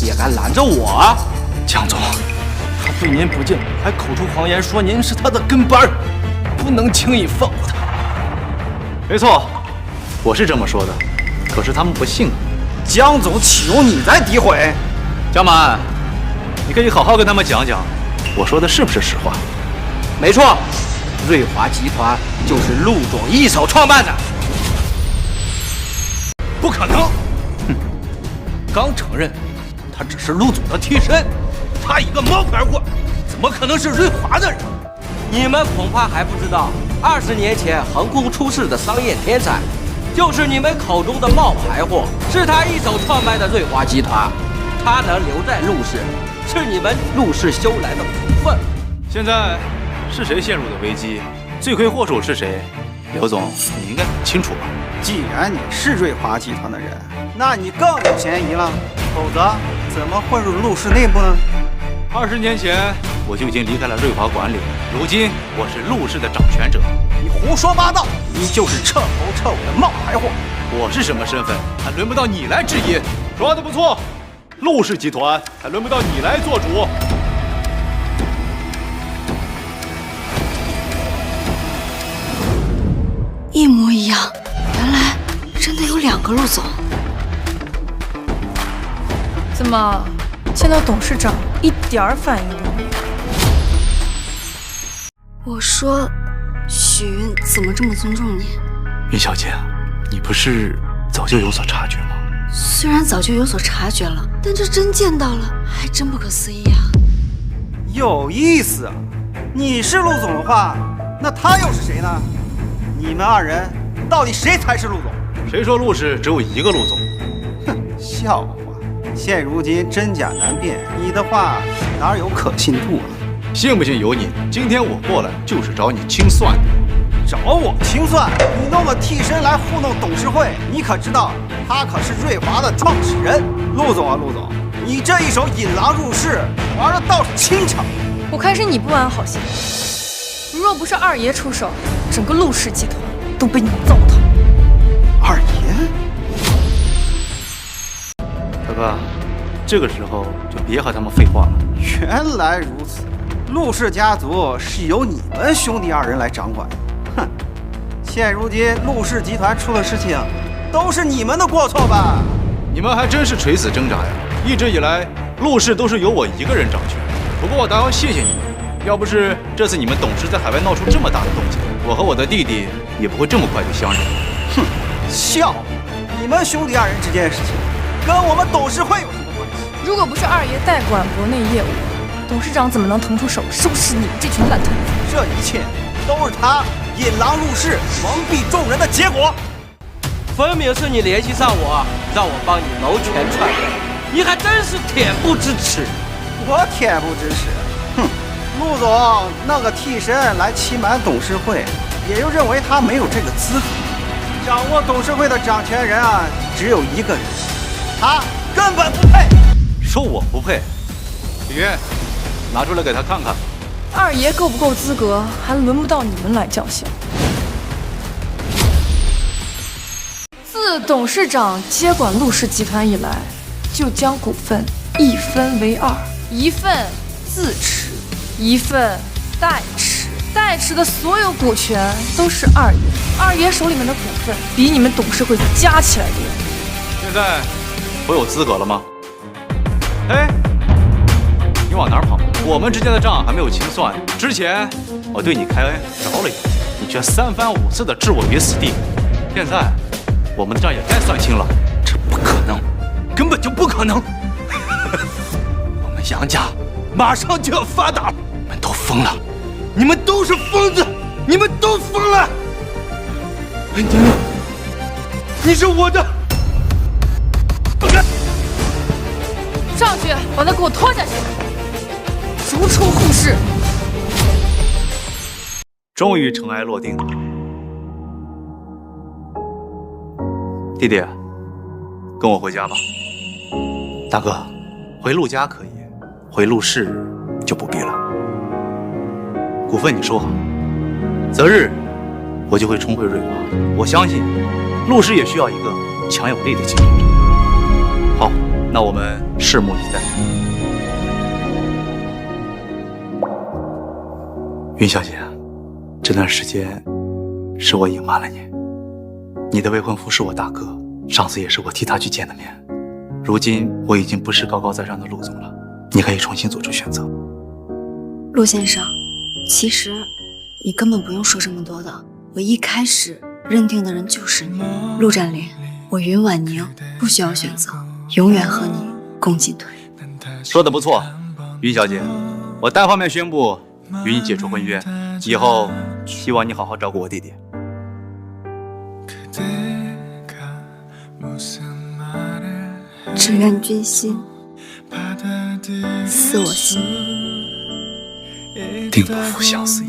也敢拦着我？江总，他对您不敬，还口出狂言说您是他的跟班，不能轻易放过他。没错，我是这么说的，可是他们不信。江总岂容你在诋毁？江满，你可以好好跟他们讲讲，我说的是不是实话？没错，瑞华集团就是陆总一手创办的。不可能！哼，刚承认他只是陆总的替身，他一个冒牌货，怎么可能是瑞华的人？你们恐怕还不知道，20年前横空出世的商业天才，就是你们口中的冒牌货，是他一手创办的瑞华集团。他能留在陆氏，是你们陆氏修来的福分。现在是谁陷入的危机？罪魁祸首是谁？刘总，你应该很清楚吧？既然你是瑞华集团的人，那你更有嫌疑了。否则，怎么混入陆氏内部呢？20年前我就已经离开了瑞华管理，如今我是陆氏的掌权者。你胡说八道！你就是彻头彻尾的冒牌货！我是什么身份，还轮不到你来质疑。说的不错，陆氏集团还轮不到你来做主。一模一样，原来真的有2个陆总。怎么见到董事长一点儿反应都没有？我说，许云怎么这么尊重你？云小姐，你不是早就有所察觉吗？虽然早就有所察觉了，但这真见到了，还真不可思议啊！有意思啊！你是陆总的话，那他又是谁呢？你们二人到底谁才是陆总？谁说陆氏只有一个陆总？哼，笑话！现如今真假难辨，你的话哪有可信度啊？信不信由你。今天我过来就是找你清算的。找我清算？你弄个替身来糊弄董事会，你可知道他可是瑞华的创始人？陆总啊，陆总，你这一手引狼入室，玩的倒是轻巧。我看是你不安好心。若不是二爷出手，整个陆氏集团都被你们糟蹋。二爷，大哥，这个时候就别和他们废话了。原来如此，陆氏家族是由你们兄弟二人来掌管。哼，现如今陆氏集团出了事情，都是你们的过错吧？你们还真是垂死挣扎呀！一直以来，陆氏都是由我一个人掌权。不过我倒要谢谢你们，要不是这次你们董事在海外闹出这么大的动静，我和我的弟弟也不会这么快就相认。哼，笑！你们兄弟二人之间的事情，跟我们董事会有什么关系？如果不是二爷代管国内业务，董事长怎么能腾出手收拾你们这群烂摊子？这一切都是他引狼入室、蒙蔽众人的结果。分明是你联系上我，让我帮你谋权篡位，你还真是恬不知耻。我恬不知耻？哼！陆总弄个替身来欺瞒董事会，也就认为他没有这个资格。掌握董事会的掌权人啊，只有一个人，他根本不配。说我不配？李渊，拿出来给他看看。二爷够不够资格，还轮不到你们来叫嚣。自董事长接管陆氏集团以来，就将股份一分为二，一份自持，一份代持。代持的所有股权都是二爷，二爷手里面的股份比你们董事会加起来多。现在我有资格了吗？哎，你往哪儿跑？我们之间的账还没有清算。之前我对你开着了一次，你却三番五次的置我于死地。现在我们的账也该算清了。这不可能，根本就不可能！我们杨家马上就要发达，你们都疯了！你们都是疯子！你们都疯了！文婷，你是我的！上去，把他给我拖下去，逐出户室。终于尘埃落定了。弟弟，跟我回家吧。大哥，回陆家可以，回陆氏就不必了。股份你收好，择日我就会重回瑞华。我相信陆氏也需要一个强有力的继承者。好，那我们拭目以待。云小姐，这段时间是我隐瞒了你。你的未婚夫是我大哥，上次也是我替他去见的面。如今我已经不是高高在上的陆总了，你可以重新做出选择。陆先生，其实你根本不用说这么多的，我一开始认定的人就是你，陆占林。我云婉宁不需要选择，永远和你共进退。说得不错，云小姐，我单方面宣布与你解除婚约，以后希望你好好照顾我弟弟。只愿君心似我心，定不负相思意。